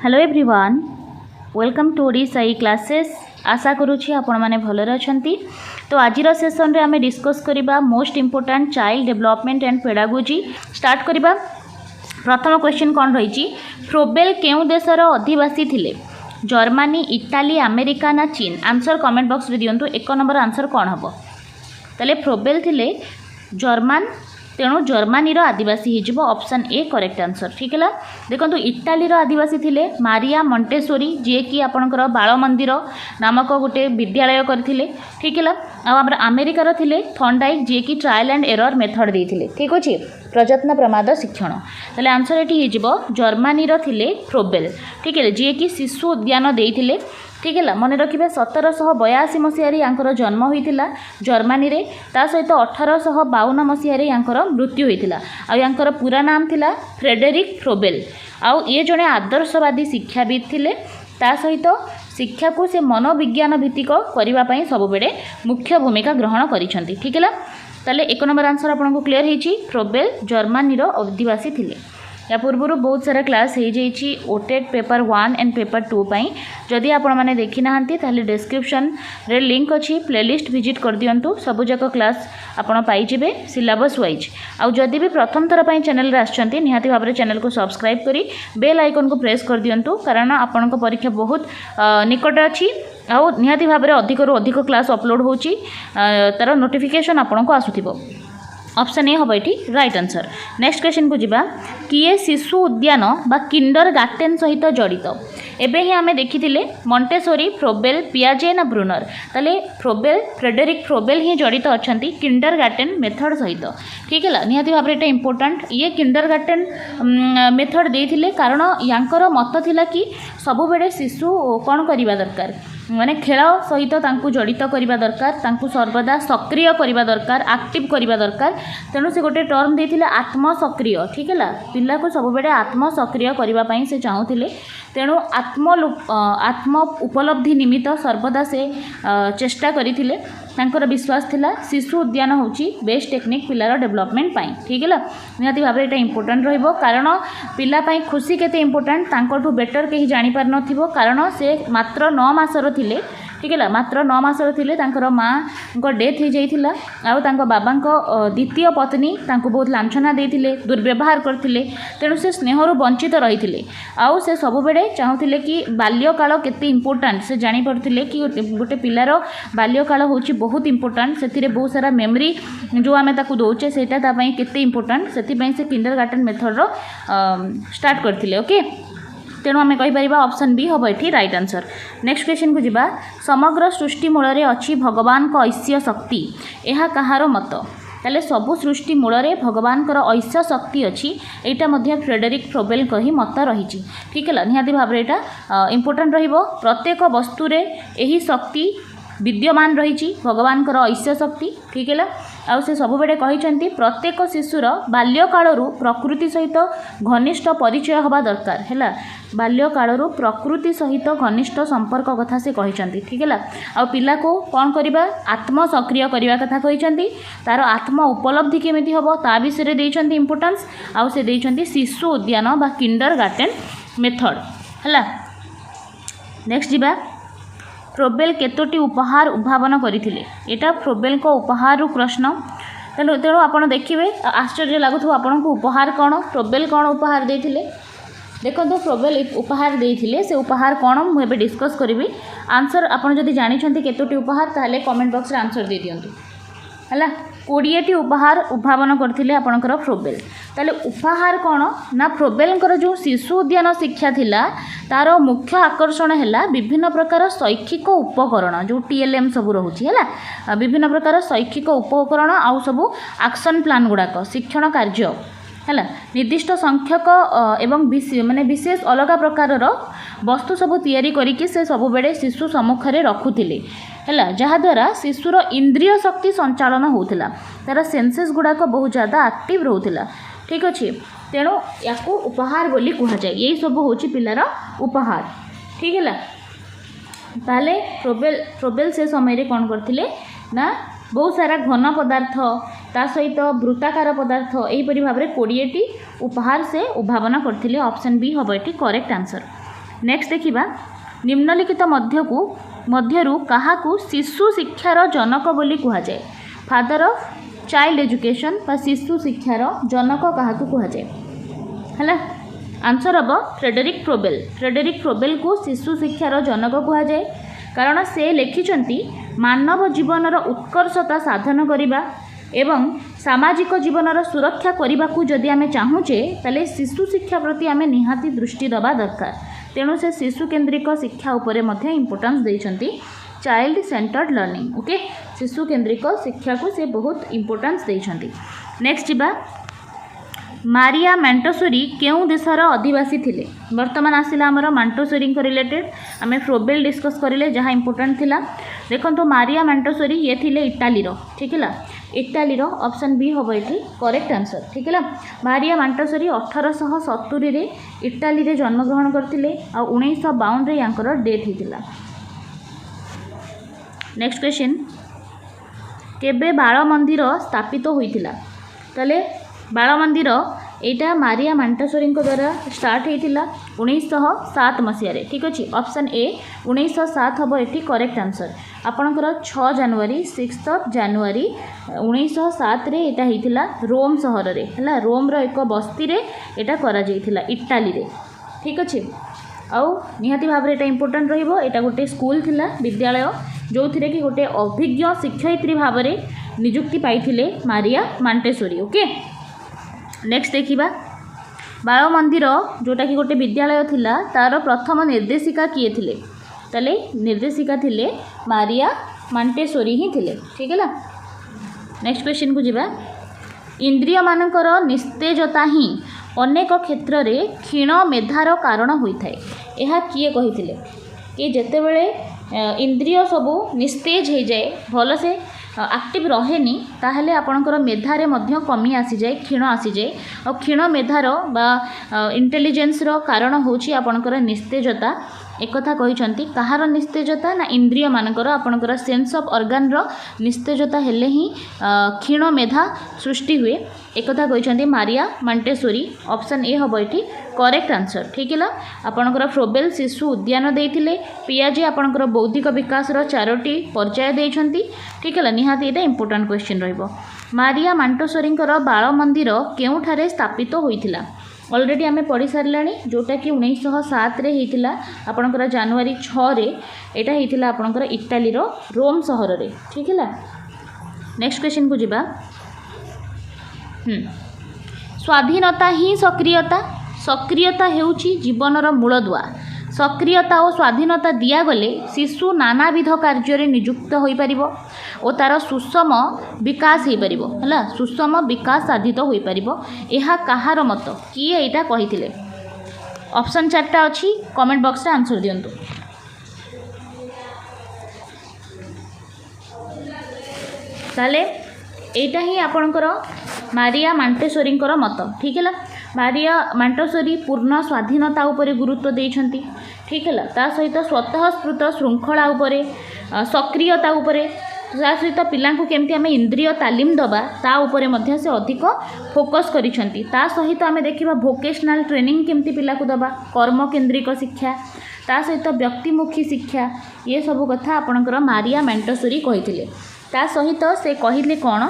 Hello everyone, welcome to Odisha classes. आशा करुँची आपण मैंने भलरे अछंती। तो आज सेसन रे आमे डिस्कस करिबा most important child development and pedagogy. Start करिबा। प्रथम क्वेश्चन कौन रही? फ्रोबेल केउ देशर अधिवासी थिले? जर्मनी, इटाली, अमेरिका ना चीन? आंसर कमेंट बॉक्स रे दियंतु। एक नंबर आंसर कौन हम? ताले फ्रोबेल थिले जर्मन, तेणु जर्मनी आदिवासी हो ऑप्शन ए करेक्ट आंसर। ठीक है। देखो इटाली आदिवासी थिले मारिया मोंटेसोरी, जी कि आपणकर बाल मंदिर नामक गोटे विद्यालय करथिले। ठीक है। आमर अमेरिकार थिले थॉर्नडाइक, जी कि ट्रायल एंड एरर मेथड देथिले। ठीक अच्छे, प्रयत्न प्रमाद शिक्षण। ताले आंसर ये हो जर्मनी थिले फ्रोबेल। ठीक है, जी कि शिशु उद्यान देथिले। ठीक है, मन रखिए 1782 मसीह जन्म होता जर्मनी रे। ता सहित 1852 मसीह मृत्यु होता। आर पूरा नाम थिला फ्रेडरिक फ्रोबेल। आउ ये जड़े आदर्शवादी शिक्षाविद थिले। ता सहित शिक्षा को से मनोविज्ञान भित्तिक करने सब बेले मुख्य भूमिका ग्रहण करिसेंती। ठीक है, ताले एक नंबर आंसर आपको क्लियर होइछि। फ्रोबेल जर्मनी अधिवासी थिले। या पूर्व बहुत सारा क्लास हो जाइए ओटेट पेपर 1 एंड पेपर 2 पाई। जदि आपण मैंने देखी ना ताले डिस्क्रिप्शन रे लिंक अच्छी, प्लेलिस्ट विजिट कर दिंतु। सबूक क्लास आपड़ पाइबे सिलेबस वाइज। आउ जदि भी प्रथम थर पर चैनल आसछंती निहाती भाव में चैनल को सब्सक्राइब करी बेल आइकन को प्रेस कर दिंतु, कारण आपण परीक्षा बहुत निकट अच्छी। आउ निहाती भाव में अधिक रु अधिक क्लास अपलोड होची, तार नोटिफिकेशन आपन को आसुथिबो। ऑप्शन ए हम ये राइट आंसर। नेक्स्ट क्वेश्चन को जीवा। किए शिशु उद्यान बा किंडर गार्टेन सहित जड़ित? एबे ही आमे देखिथिले मोंटेसोरी, फ्रोबेल, पियाजे ना ब्रुनर? ताले फ्रोबेल, फ्रेडरिक फ्रोबेल ही जड़ित अछंती किंडर गार्टेन मेथड सहित। ठीक है, निहाती भाव में इम्पोर्टेंट ये किंडर गार्टेन मेथड देथिले, कारण यांकर मत थिला कि सबु बेले शिशु कौन करबा दरकार, माने खेल सहित जड़ित करने दरकार, सर्वदा सक्रिय करने दरकार, एक्टिव करने दरकार। तेणु से गोटे टर्म देथिले आत्मसक्रिय। ठीक है, पिला को सब बेले आत्मसक्रिय करने से चाहूले। तेणु आत्म उपलब्धि निमित्त सर्वदा से चेष्टा करथिले। तांकर विश्वास थिला शिशु उद्यान होची बेस्ट टेक्निक पिलार डेवलपमेंट पाई। ठीक है, निहाती भाव में इम्पोर्टेंट रहिबो, कारण पिला पाई खुशी केते इम्पोर्टेंट तांकठू बेटर कहीं जानि पार नथिबो, कारण से मात्र 9 मासर थिले। ठीक है, मात्र 9 मासर थिले तांकर माँ को डेथ हो जाइथिला। आउ तांको बाबांको द्वितीय पत्नी तांको बहुत लांछना देथिले, दुर्व्यवहार करथिले। तेणु से स्नेहरु वंचित रहिथिले। आउ से सब बेले चाहूले कि बाल्यकाल केते इम्पोर्टेंट से जानि पड़थिले कि गोटे पिलार बाल्यकाल होची बहुत इम्पोर्टेंट। से बहुत सारा मेमोरी जो आमे ताकू दौचे सेटा तापई केते इम्पोर्टेंट, से से किंडर गार्टेन मेथड रो स्टार्ट करथिले। ओके, तेणु आम कहीपर ऑप्शन बी हम ये राइट आंसर। नेक्स्ट क्वेश्चन को जीवा। समग्र सृष्टि मूल अच्छी भगवान को ऐश्य शक्ति, यह कहार मत? ताले सबु सृष्टि मूल भगवान ऐश्य शक्ति अच्छी, यहाँ फ्रेडरिक फ्रोबेल को ही मत रही। ठीक है, निहाती भाव में यहाँ इम्पोर्टेंट रहिबो। प्रत्येक वस्तुरे यही शक्ति विद्यमान रही भगवान ऐश्य शक्ति। ठीक है, आउ से सब बेले कहते प्रत्येक शिशुर बाल्यकालू प्रकृति सहित घनिष्ठ परिचय हवा दरकार है। बाल्यकालू प्रकृति सहित घनिष्ठ संपर्क कथा से कहते। ठीक है, आउ पिला को कौन करवा आत्मसक्रिय करने कथा कहते। तार आत्म उपलब्धि केमिति हम ता विषय देइछन्ति इम्पोर्टेंस। आउ से देइछन्ति शिशु उद्यान बा किंडर गार्टेन मेथड है। नेक्स्ट जीवा। फ्रोबेल केतोटी उपहार उद्भावन करथिले? एटा फ्रोबेल को उपहार प्रश्न। तेणु तेणु आपड़ देखिए आश्चर्य लगुथ आपन को उपहार कौन, फ्रोबेल कौन उपहार देथिले? देखो फ्रोबेल उपहार देथिले, से उपहार कौन मुझे डिस्कस करी। आंसर आपड़ जदि जानिछन्ति केतोटी उपहार ताहले कमेंट बॉक्स रे आंसर दे दियंतु है। 20टी उपहार उद्भावन करथिले आपणकर फ्रोबेल। ताले उपहार कौन ना फ्रोबेलकर जो शिशु उद्यान शिक्षा थिला तार मुख्य आकर्षण है विभिन्न प्रकार शैक्षिक उपकरण जो TLM सब रोचे है। विभिन्न प्रकार शैक्षिक उपकरण आउ सब एक्शन प्लान गुड़ाक शिक्षण कार्य है। निर्दिष्ट संख्यक एवं माने विशेष अलग प्रकार वस्तु सब तैयारी करिकि से सब बेले शिशु सम्मुखें रखुथिले है, जहाद्वारा शिशुर इंद्रिय शक्ति संचालन होता, तार सेंसेस गुड़ाक बहुत ज़्यादा एक्टिव रोला। ठीक अच्छे, तेणु या उपहार बोली कहुए। यही सब हूँ पिलार उपहार। ठीक है, ताले फ्रोबेल से समय कौन करथिले ना बहुत सारा घन पदार्थ ता सहित वृत्ताकार पदार्थ यहीपरि भाव में 20टी उपहार से उद्भावन करथिले। ऑप्शन बी हम ये करेक्ट आंसर। नेक्स्ट देखिबा निम्नलिखित मध्यरु काहाकू शिशु शिक्षार जनक बोली कहा जाए। फादर ऑफ चाइल्ड एजुकेशन बा शिशु शिक्षार जनक काहाकू कहा जाए हला। आंसर हम फ्रेडरिक फ्रोबेल। फ्रेडरिक फ्रोबेल को शिशु शिक्षार जनक कहा जाए कारण से लिखिछंती मानव जीवनर उत्कर्षता साधन करिबा एवं सामाजिक जीवनर सुरक्षा करने को जदि आमे चाहूचे ताले शिशु शिक्षा प्रति आमे निहाती दृष्टि दबा दरकार। तेणु से शिशु केन्द्रिक शिक्षा उपरे मध्य इम्पोर्टेंस देइछंती चाइल्ड सेंटर्ड लर्निंग। ओके, शिशु केन्द्रिक शिक्षा को से बहुत इम्पोर्टेंस देइछंती। नेक्स्ट जीबा मारिया मॉन्टेसोरी केउं देशर आदिवासी थिले। वर्तमान आसिला हमर मॉन्टेसोरी को रिलेटेड आमे फ्रोबेल डिस्कस करिले जहाँ इम्पोर्टेंट थिला। देखंतु मारिया मॉन्टेसोरी ये थिले इटाली रो, ठीक है, इटाली रो ऑप्शन बी होबो एठी करेक्ट आंसर, ठीक है। मारिया मॉन्टेसोरी 1870 रे इटाली रे जन्म ग्रहण करथिले आ 1952 रे यांकर डेथ हितिला। नेक्स्ट क्वेश्चन केबे बाल मंदिर स्थापित होइतिला। तले बाल मंदिर एटा मारिया मॉन्टेसोरी द्वारा स्टार्ट होइतिला 1907 मसीह रे, ठीक अछि। ऑप्शन ए 1907 होबो एठी करेक्ट आंसर। आपनकर 6 जनवरी 6 जनवरी 1907 रे एटा हितिला रोम शहर रे, हला। रोम रो एक बस्ती रे एटा करा जाइतिला इटाली रे, ठीक अछि। आउ निहाती भाव रे एटा इंपोर्टेंट रहिबो। एटा गोटे स्कूल थिला, विद्यालय, जो थिरे कि गोटे अभिज्ञ शिक्षयित्री भाव रे नियुक्ति पाइथिले मारिया मॉन्टेसोरी। ओके, नेक्स्ट देखिबा बाल मंदिर जोटा कि गोटे विद्यालय थिला तार प्रथम निर्देशिका किए थिले। ताले निर्देशिका थिले मारिया मॉन्टेसोरी ही थिले, ठीक है। नेक्स्ट क्वेश्चन को जिबा इंद्रिय मानकर निस्तेजता ही अनेक क्षेत्र रे क्षीण मेधार कारण होइथाय। एहा किए कहिथिले कि जेतेबेले इंद्रिय सबू निस्तेज हो जाए, भल से एक्टिव रहेनी, ताहले आपणकर मेधारे मध्य कमी आसी जाए, क्षीण आसी जाए। और क्षीण मेधार बा इंटेलिजेंस रो कारण होची आपणकर निस्तेजता। एक कथा कहिसंती कहार निस्तेजता ना इंद्रिय मानकर आपणकर सेंस ऑफ ऑर्गन रो निस्तेजता हेले ही क्षीण मेधा सृष्टि हुए। एक कथा कहिसंती मारिया मॉन्टेसोरी। ऑप्शन ए होबो एठी करेक्ट आंसर, ठीक है। आपणकर फ्रोबेल शिशु उद्यान देइथिले। पियाजे आपणकर बौद्धिक विकास रो 4टी पर्याय देइछंती, ठीक है। निहाती एटा इंपोर्टेंट क्वेश्चन रहइबो। मारिया मॉन्टेसोरी बाल मंदिर केउठारे स्थापित होइथिला। ऑलरेडी आमे पढ़ी सारलानी, जोटा कि 1907 रे हेतिला आपणकर जनवरी 6 रे एटा हेतिला आपणकर इटाली रो रोम शहर रे, ठीक है। नेक्स्ट क्वेश्चन को जिबा स्वाधीनता ही सक्रियता। सक्रियता हेउची जीवनर मूलदुआ। सक्रियता और स्वाधीनता दिया गले शिशु नानाविध कार्य नियुक्त हो पारिबो और तार सुषम विकास हो पारिबो, हला। सुषम विकास साधित हो पारिबो। एहा कहार मत, किए एटा कहिथिले। ऑप्शन 4टा अछि, कमेंट बॉक्स रे आंसर दियंतु। ताले एटा ही आपणकर मारिया मॉन्टेसोरी मत, ठीक है। मारिया मॉन्टेसोरी पूर्ण स्वाधीनता उपरे गुरुत्व देइछंती, ठीक है। ता सहित स्वतः स्फूर्त श्रृंखला उपरे, सक्रियता उपरे, ता सहित पिला को केमती आमे इंद्रिय तालीम दबा ता उपरे मध्य से अधिक फोकस करिसंती। ता सहित आमे देखिबा भोकेशनल ट्रेनिंग केमती पिला को दबा, कर्म केंद्रिक शिक्षा, ता सहित व्यक्तिमुखी शिक्षा, ये सब कथा आपणकर मारिया मॉन्टेसोरी कहिथिले। ता सहित से कहले कौन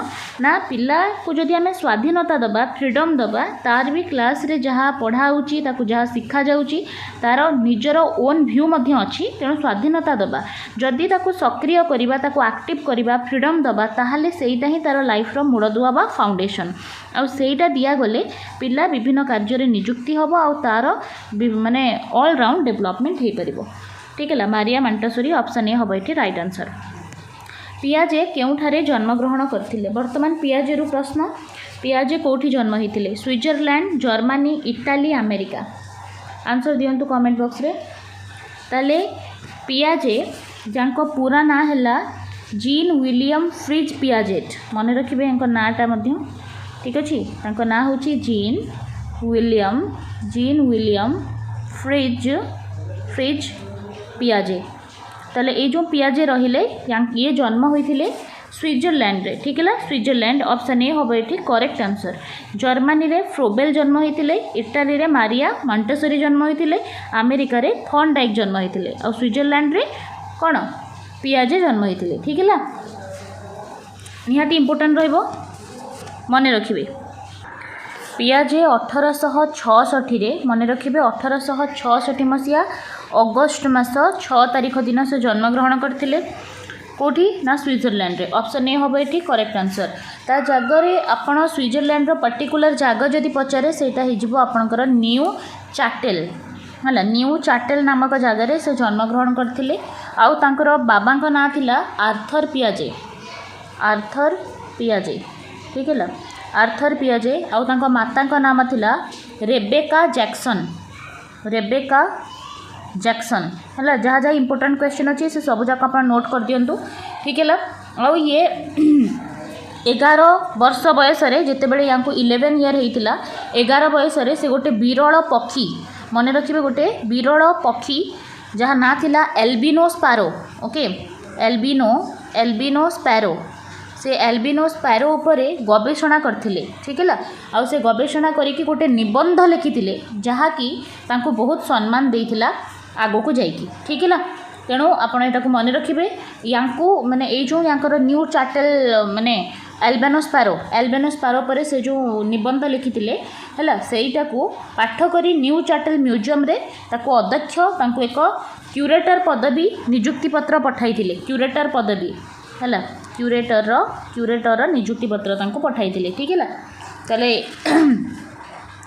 ना पिला को जदि आमे स्वाधीनता दबा, फ्रीडम दबा, तार भी क्लास रे जहाँ पढ़ा होची, ताकू जहाँ शिखा जाउची, तार निजर ओन व्यू मध्य अछि। तेणु स्वाधीनता दबा, जदि ताकू सक्रिय करिबा, ताकू एक्टिव करिबा, फ्रीडम दबा, ताहाले सेइटा ही तार लाइफ रो मूलदुआ बा फाउंडेशन। आ सेइटा दिया गले पिला विभिन्न कार्य रे नियुक्ति हबो आ तार माने ऑल राउंड डेवलपमेंट हे परिबो, ठीक है। मारिया मॉन्टेसोरी ऑप्शन ए हबो एठी राइट आंसर। पियाजे केउठारे जन्मग्रहण करथिले। वर्तमान पियाजे रु प्रश्न, पियाजे कोठी जन्म होइतिले। Switzerland, Germany, Italy, America. Answer दियंतु कमेंट बॉक्स रे। ताले पियाजे जांको पूरा ना हैला जीन विलियम फ्रिज पियाजेट। मन रखिबे एंको नाटा मध्य, ठीक अछि। तांको ना होची जीन विलियम फ्रिज पियाजे। ताले ये जो पियाजे रहिले ये जन्म होइथिले स्विट्जरलैंड रे ठीक है स्विट्जरलैंड ऑप्शन ए हम ये करेक्ट आंसर। जर्मनी रे फ्रोबेल जन्म होते, इटाली रे मारिया मॉन्टेसरी जन्म होते, अमेरिका रे थॉर्नडाइक जन्म होते और स्विट्जरलैंड रे कौन पियाजे जन्म होते ठीक है निहाती इंपोर्टेंट रहिबो मन रखिए। पियाजे 1866 मन रखिए 1866 मसीहा अगस्ट मास 6 तारिख दिन से जन्मग्रहण करते कौटी ना स्विट्जरलैंड रे ऑप्शन ए हम ये करेक्ट आंसर। ता जगह आपण स्विट्जरलैंड रो पर्टिकुलर जगह जदि पचारे सेटा हो आपणकर न्यू चाटेल है न्यू चाटेल नामक जगार से जन्मग्रहण करते आउ तांकर बाबा ना थिला आर्थर पियाजे ठीक है आर्थर पियाजे आउ तांको माता का नाम थिला रेबेका जैक्सन है जहाँ जहाँ इंपोर्टेंट क्वेश्चन अच्छी से सब जाक आप नोट कर दिंतु ठीक है आउ ये 11 वर्ष बयस जितेबाला या 11 ईयर होता 11 बयस से गोटे विरल पक्षी मन रखिए गोटे विरल पक्षी जहाँ ना थिला albino sparrow okay albino sparrow से एल्बिनो स्पैरो उपरे गवेषणा करथिले ठीक है आउ से गवेषणा करिकी गोटे निबंध लिखिथिले जहाँकि तांको बहुत सम्मान देइथिला आगो को जाइकी ठीक है तेणु आपण एटा को मन रखिबे यांकु माने ए जो यांकर न्यू चाटेल माने एल्बिनो स्पैरो पर से जो निबंध लिखिथिले हैला सेईटा को पाठ करी न्यू चाटेल म्यूजियम रे ताको अध्यक्ष तांको एक क्यूरेटर पदवी नियुक्ति पत्र पठाइथिले क्यूरेटर पदवी हैला क्यूरेटर नियुक्ति पत्र तांको पठाइथिले ठीक है ताले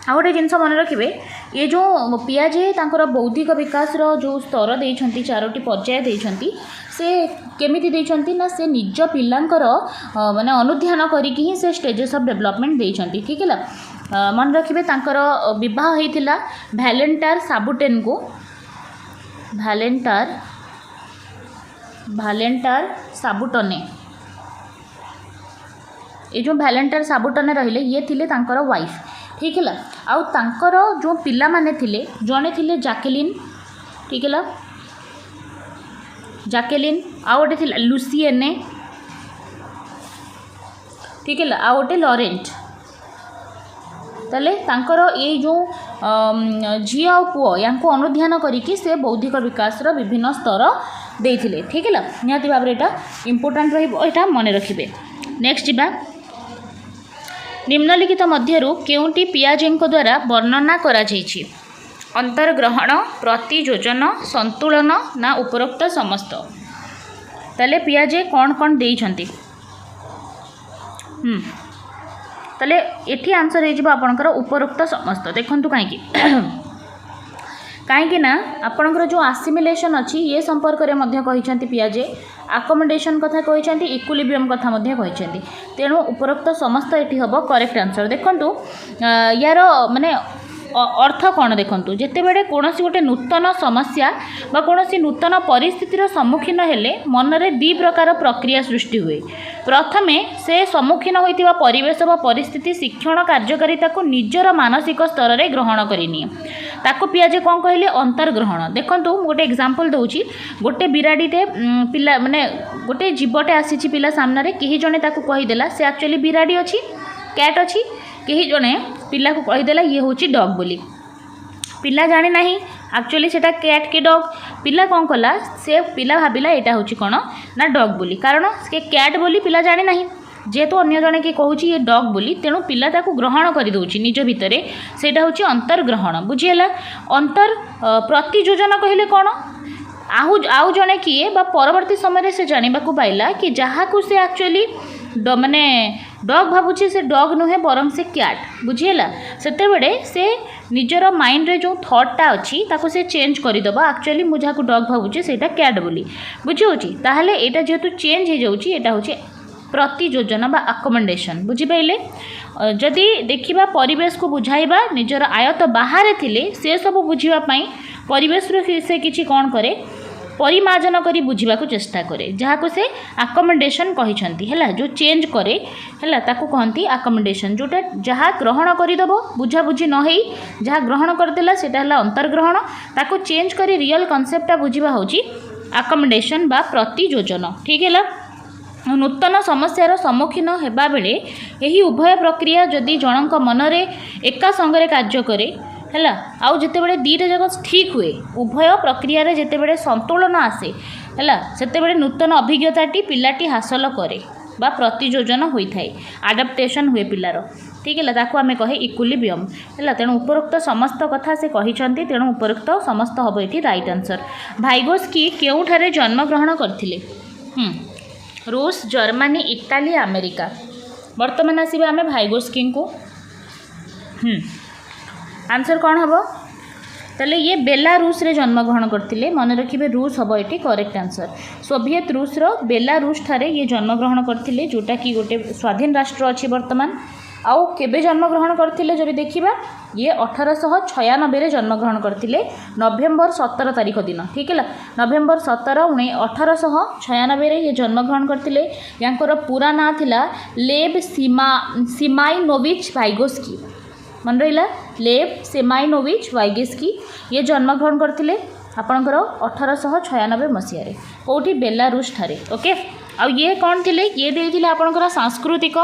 आ गोटे जिनस मन रखिए ये जो पियाजे तांकर बौद्धिक विकास जो स्तर देइछंती 4टी पर्याय देइछंती से केमिति देइछंती ना से निज पिलांकर माने अनुध्यान करिकि ही से स्टेजेस ऑफ डेवलपमेंट देइछंती ठीक है मन रखिए तांकर विवाह होइथिला वैलेंटार साबुटेन को वैलेंटार साबुटने ये जो वैलेंटार साबुटने रहिले ये थिले तांकर वाइफ ठीक है आउ तांकर जो पिला माने थिले जने थिले जैकेलिन ठीक है जैकेलिन आउ गोटे थिला लुसिएने ठीक है आउ गोटे लॉरेंट ताले तांकर ये जो झी आ पुओ यांको अनुध्यान करिकी से बौद्धिक विकास विभिन्न स्तर देइथिले ठीक है निहाती भाव एटा इंपोर्टेंट रहिबो एटा मन रखिबे। नेक्स्ट जीवा निम्नलिखित मध्यरु केउंटी पियाजेंको द्वारा वर्णना करा जाइछि अंतर्ग्रहण प्रतियोजन संतुलन ना उपरोक्त समस्त ताले पियाजे कौन कौन देइछंती ताले एठी आंसर हो आपणकर उपरोक्त समस्त देखंतु काहेकि कहीं ना आपणकर जो आसिमिलेशन अच्छी ये संपर्क में मध्य कहिसेंती पियाजे आकोमोडेशन कथा कहिसेंती इक्विलिब्रियम कथा मध्य कहिसेंती तेणु उपरोक्त समस्त एठी हबो करेक्ट आंसर। देखंतु यार माने अर्थ कौन देखंतु जेतेबेले कोनोसी गोटे नूतन समस्या बा कोनोसी नूतन परिस्थितिर सम्मुखीन हेले मनरे दी प्रकार प्रक्रिया सृष्टि हुए। प्रथमे से सम्मुखीन होइतिबा परिवेश व परिस्थिति शिक्षण कार्यकारिता को निजर मानसिक स्तर रे ग्रहण करिनिए ताको पियाजे कौन कहले अंतर्ग्रहण। देखंतु गोटे एग्जांपल दउची गोटे बिराडीटे पिला माने गोटे जीवटे आसीची पिला सामने केही जणे ताको कहिदेला से एक्चुअली बिराडी अछि कैट अछि केही जणे पिला को कहिदेला ये होची डॉग बोली पिला जाने नहीं एक्चुअली सेटा कैट के डॉग पिला कौन कला से पिला भाविला एटा होची कोन ना डॉग बोली कारण से कैट बोली पिला जाने नहीं जेहेतु अन्य जने के कहूची ये डॉग बोली तेणु पिला ताको ग्रहण कर दउची निज भितरे सेटा होची अंतर्ग्रहण बुझिएला। अंतर प्रतियोजन कहले कोन आउ जने किए बा परवर्ती समय से जानिबा को पाइला कि जहाँ को से एक्चुअली माने डॉग भावुचे से डॉग नुहे बरम से कैट बुझिएला सेते बेडे से निजर माइंड रे जो थॉटटा अच्छी ताको से चेंज करदेबा एक्चुअली मुझा को डॉग भावुचे सेटा कैट बोली बुझिहोची ताहले एटा जेतु चेंज हो जाउची एटा होची प्रतियोजन बा अकोमोडेशन बुझिपाइले। जदि देखिबा परिवेश को बुझाइबा निजर आयत बाहर थिले से सब बुझिबा पई परिवेश रो से किछि कोन करे परिमार्जन करी बुझिबा को चेष्टा करे जहाँ को से आकोमोडेशन कहिसंती हैला जो चेंज करे हैला ताको कहंती आकोमोडेशन जोटा जहाँ ग्रहण करदेबो बुझा बुझी न हेई जहाँ ग्रहण करदेला सेटा हैला अंतर्ग्रहण ताको चेंज करी रियल कांसेप्टटा बुझिबा होची आकोमोडेशन बा प्रतियोजन ठीक हैला। नूतन समस्यार सम्मुखीन होगा बेले यही उभय प्रक्रिया जदि जनक मनरे एका संगे कार्य करे है आउ जितेबले दीटा जाक ठीक हुए उभय प्रक्रिया जितेबले संतुलन आसे है से नूतन अभिज्ञताटी पिलाटी हासिल करे बा प्रतियोजन होता है आडाप्टेशन हुए पिलार ठीक है ताकू आम कहे इक्विलिब्रियम है तेणु उपरोक्त समस्त कथा से कहते तेणु उपरोक्त समस्त हम ये राइट आंसर। भाइगोस्की केउठारे जन्मग्रहण करथिले रूस जर्मनी इटाली अमेरिका। वर्तमान आसवा आम भाइगोस्की को आंसर कौन हम ताले ये बेलारूस रे जन्मग्रहण करते मन रखिए रूस हम ये करेक्ट आंसर। सोवियत रूस रो बेलारूस ठारे ये जन्मग्रहण करते जोटा कि गोटे स्वाधीन राष्ट्र अच्छी वर्तमान आउ केबे जन्मग्रहण करते जब देखा ये 1896 जन्मग्रहण करते नवेम्बर 17 तारीख दिन ठीक है नवेम्बर 17 1896 ये जन्मग्रहण करते यांकर पूरा ना थिला लेव सिमाइनोविच वाइगोस्की मन रहा लेव सेमाइनोविच वाइगोस्की ये जन्मग्रहण करते आपणकर 1896 मसीह कौटी बेलारूस ठारे ओके। आ ये कौन थे ये देते आपणकर सांस्कृतिक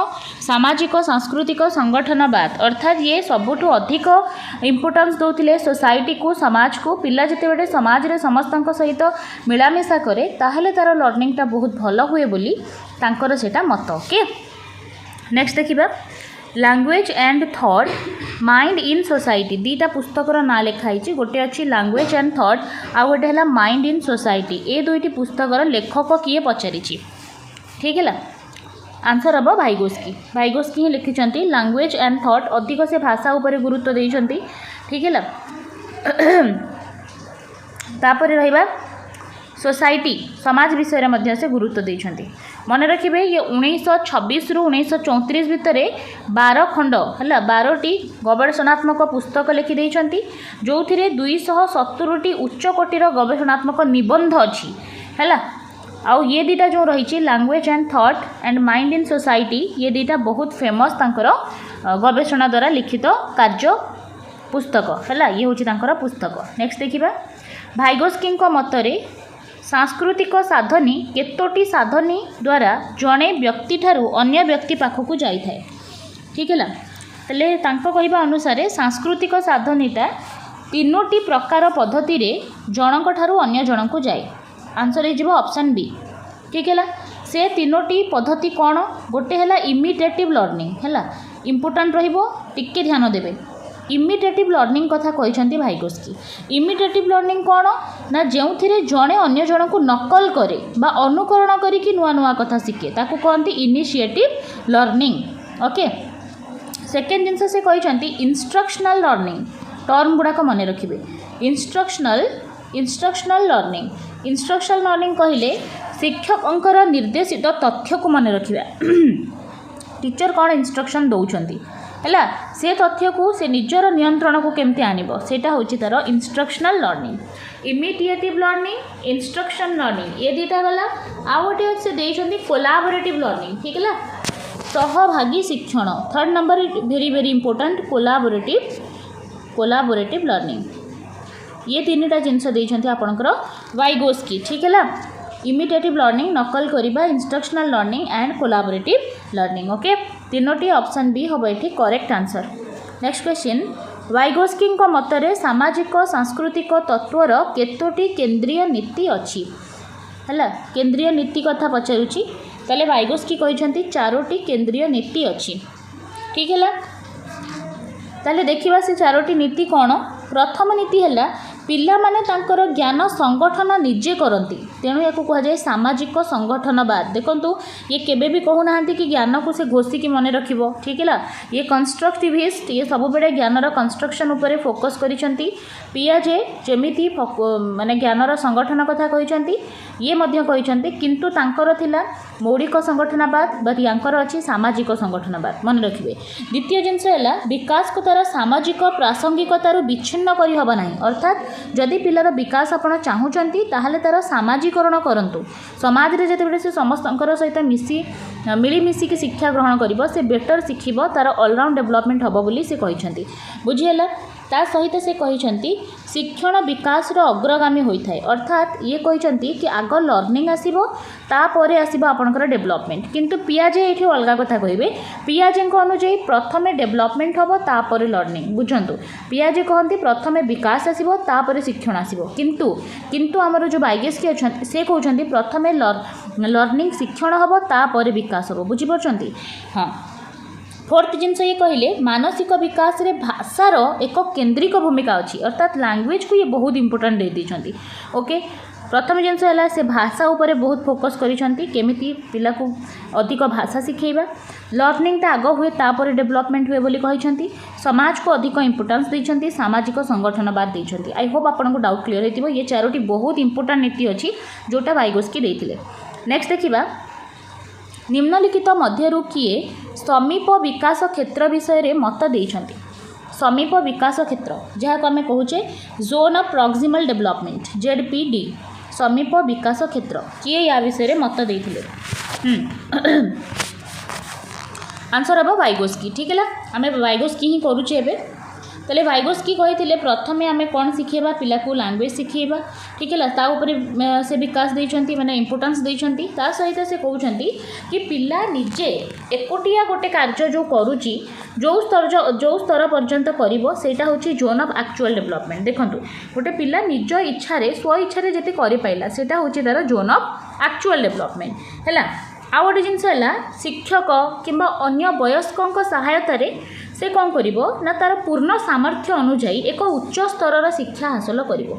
सामाजिक सांस्कृतिक संगठनवाद अर्थात ये सबुठ अधिक इम्पोर्टान्स दौले सोसाइटी को समाज को पिला जिते समाज रे समस्त सहित मिलामिशा करे ताहले तार लर्निंगटा बहुत भल हुए बोली तांकर सेटा मत ओके। नेक्स्ट देखिबा language and thought mind in society दीटा पुस्तकर ना लिखाई गोटे अच्छी लैंग्वेज एंड थॉट आ गोटे है माइंड इन सोसाइटी ये दुईटी पुस्तकर लेखक किए पचारि ठीक है आंसर हम भाइगोस्की ही लिखिं लैंग्वेज एंड थॉट अधिक से भाषा उपर गुरुत्व देइछंती ठीक है तापर रहिबा सोसाइटी समाज विषय में से गुरुत्व देइछंती मन रखिए ये 1926 रु 1934 भितर 12 खंड है 12टी गवेषणात्मक पुस्तक लिखिदेइछंती जो 270टी उच्च कोटिर गवेषणात्मक निबंध अच्छी है आउ ये दीटा जो रही language and thought and mind in society ये दीटा बहुत फेमस तांकर गवेषणा द्वारा लिखित कार्य पुस्तक है ये हूँ पुस्तक। नेक्स्ट देखिबा भाइगोस्की मतरे सांस्कृतिक साधनी केतोटी साधनी द्वारा जड़े व्यक्ति ठारू अन्य व्यक्ति पाखक जाए ठीक है तेले तांको कहबा अनुसार सांस्कृतिक साधनीटा तीनोटी प्रकार पद्धति रे जनक ठारू अन्य जन को जाए आंसर हो ऑप्शन बी ठीक है से तीनोटी पद्धति कौन गोटे है इमिटेटिव लर्निंग है इंपोर्टाट टिके ध्यान देवे इमिटेटिव लर्निंग कथा कहते भाइगोस्की। इमिटेटिव लर्निंग कौन ना जो जड़े अन्य जन को नकल करे बा अनुकरण करी नुआ नुआ कथा शिखे ताकू कहते इनिशिएटिव लर्निंग ओके। सेकेंड जिनस से कहते इंस्ट्रक्शनल लर्निंग टर्म गुड़ाक मन रखिए इंस्ट्रक्शनल लर्निंग कहले शिक्षक निर्देशित तथ्य को मन रखा टीचर कौन इंस्ट्रक्शन दौरान है से तथ्य को से निजर नियंत्रण को केमती आनिबो सेटा होची तार instructional learning. Imitative learning instruction learning ये दीटा गला आ गोटे से देइछंती कोलाबोरेटिव लर्निंग ठीक है सहभागी शिक्षण third number very very important collaborative learning ये तीनटा जिनस देइछंती आपनकर वाइगोस्की ठीक है इमिडिएटिव लर्निंग नकल करिबा instructional learning and collaborative learning okay तीनोटी ऑप्शन बी हम ये correct answer. Next question Vygotsky मतरे सामाजिक सांस्कृतिक तत्वर केतोटी केंद्रीय नीति अच्छी है केंद्रीय नीति कथा पचारुची ताले वाइगोस्की कहते 4टी केंद्रीय नीति अच्छी ठीक है ताले देखिबा से 4टी नीति कौन। प्रथम नीति है पिला माने तांकर ज्ञान संगठन निजे करती तेणु या कहुए सामाजिक संगठनवाद देखंतु ये केबे भी कहूना कि ज्ञान को से घोषिकी मन रखिबो ठीक है ये कंस्ट्रक्टिविस्ट ये सब बेले ज्ञानर कंस्ट्रक्शन उपरे फोकस करिसंती पियाजे जेमिति माने ज्ञानर संगठन कथा कहिसंती ये मध्य कहिसंती किंतु तांकर थिला मौलिक संगठनवाद बट यांकर अछि सामाजिक संगठनवाद मन रखिबे। द्वितीय जिनस है विकास को तार सामाजिक प्रासंगिकतार विच्छिन्न करि हबा नाही अर्थात जदि पिलार विकास आपण चाहूचंती ताहले तार सामाजिकरण करंतु समाज रे जते से समस्तंकर सहित मिसी मिलीमिशिकी शिक्षा ग्रहण करिबो से बेटर शिखिबो तार ऑलराउंड डेवलपमेंट हबो बोली से कहिसंती बुझियला ता सहित से कहते शिक्षण विकास अग्रगामी होता है अर्थात ये कहते कि आग लर्निंग आसो तापर आसो आपंकर डेभलपमेंट किंतु पियाजे ये अलग कथा कहे पियाजे अनुजाई प्रथम डेभलपमेंट हम तापर लर्निंग बुझंतु पियाजे कहते प्रथम विकास आसो तापर शिक्षण आसो किंतु आमर जो वाइगेस्की अच्छा से कहते प्रथम लर्निंग शिक्षण हम तापर विकास हम बुझीपार हाँ फोर्थ जिनस ये कहले मानसिक विकास रे भाषार एक केंद्रिक भूमिका अच्छी अर्थात लैंग्वेज को ये बहुत इंपोर्टेंट दे दी ओके प्रथम जिनस है से भाषा उपरे बहुत फोकस करिसेंती केमिति पिला को अधिक भाषा शिखेबा लर्निंग आग हुए तापर डेभलपमेंट हुए बोली कहिसेंती समाज को अधिक इंपोर्टेंस देइसेंती सामाजिक संगठनवाद देइसेंती आई होप आपन को डाउट क्लियर हेतिबो ये चारोटी बहुत इंपोर्टेंट नीति अच्छी जोटा वाइगोस्की देथिले नेक्स्ट देखिबा निम्नलिखित मध्यरु किए समीप विकास क्षेत्र विषय रे मत देइछंती समीप विकास क्षेत्र जहाँ को आम कहूचे zone of proximal development ZPD समीप विकास क्षेत्र किए या विषय रे मत देइथिले आंसर हम वाइगोस्की ठीक है आम वाइगोस्की ही करुचे एबे तेले वाइगोस्की कही प्रथमे आम कौन शिखेबा पिला को लैंग्वेज शिखेबा ठीक है ता उपरे से विकास देइछंती माने इंपोर्टेंस देइछंती ता सहित से कहउछंती कि पिला निजे एकोटिया गोटे कार्य जो करूची जो स्तर पर्यंत करिवो सेटा होची जोन ऑफ एक्चुअल डेवलपमेंट देखंतु गोटे पिला निज इच्छा रे स्व इच्छा रे जति करि पाइला सेटा होची तार जोन ऑफ एक्चुअल डेवलपमेंट हैला आ गोटे जिनस है शिक्षक किंबा अन्य वयस्कों सहायता से कौन करिवो ना तार पूर्ण सामर्थ्य अनुजाई एक उच्च स्तर शिक्षा हासिल करिवो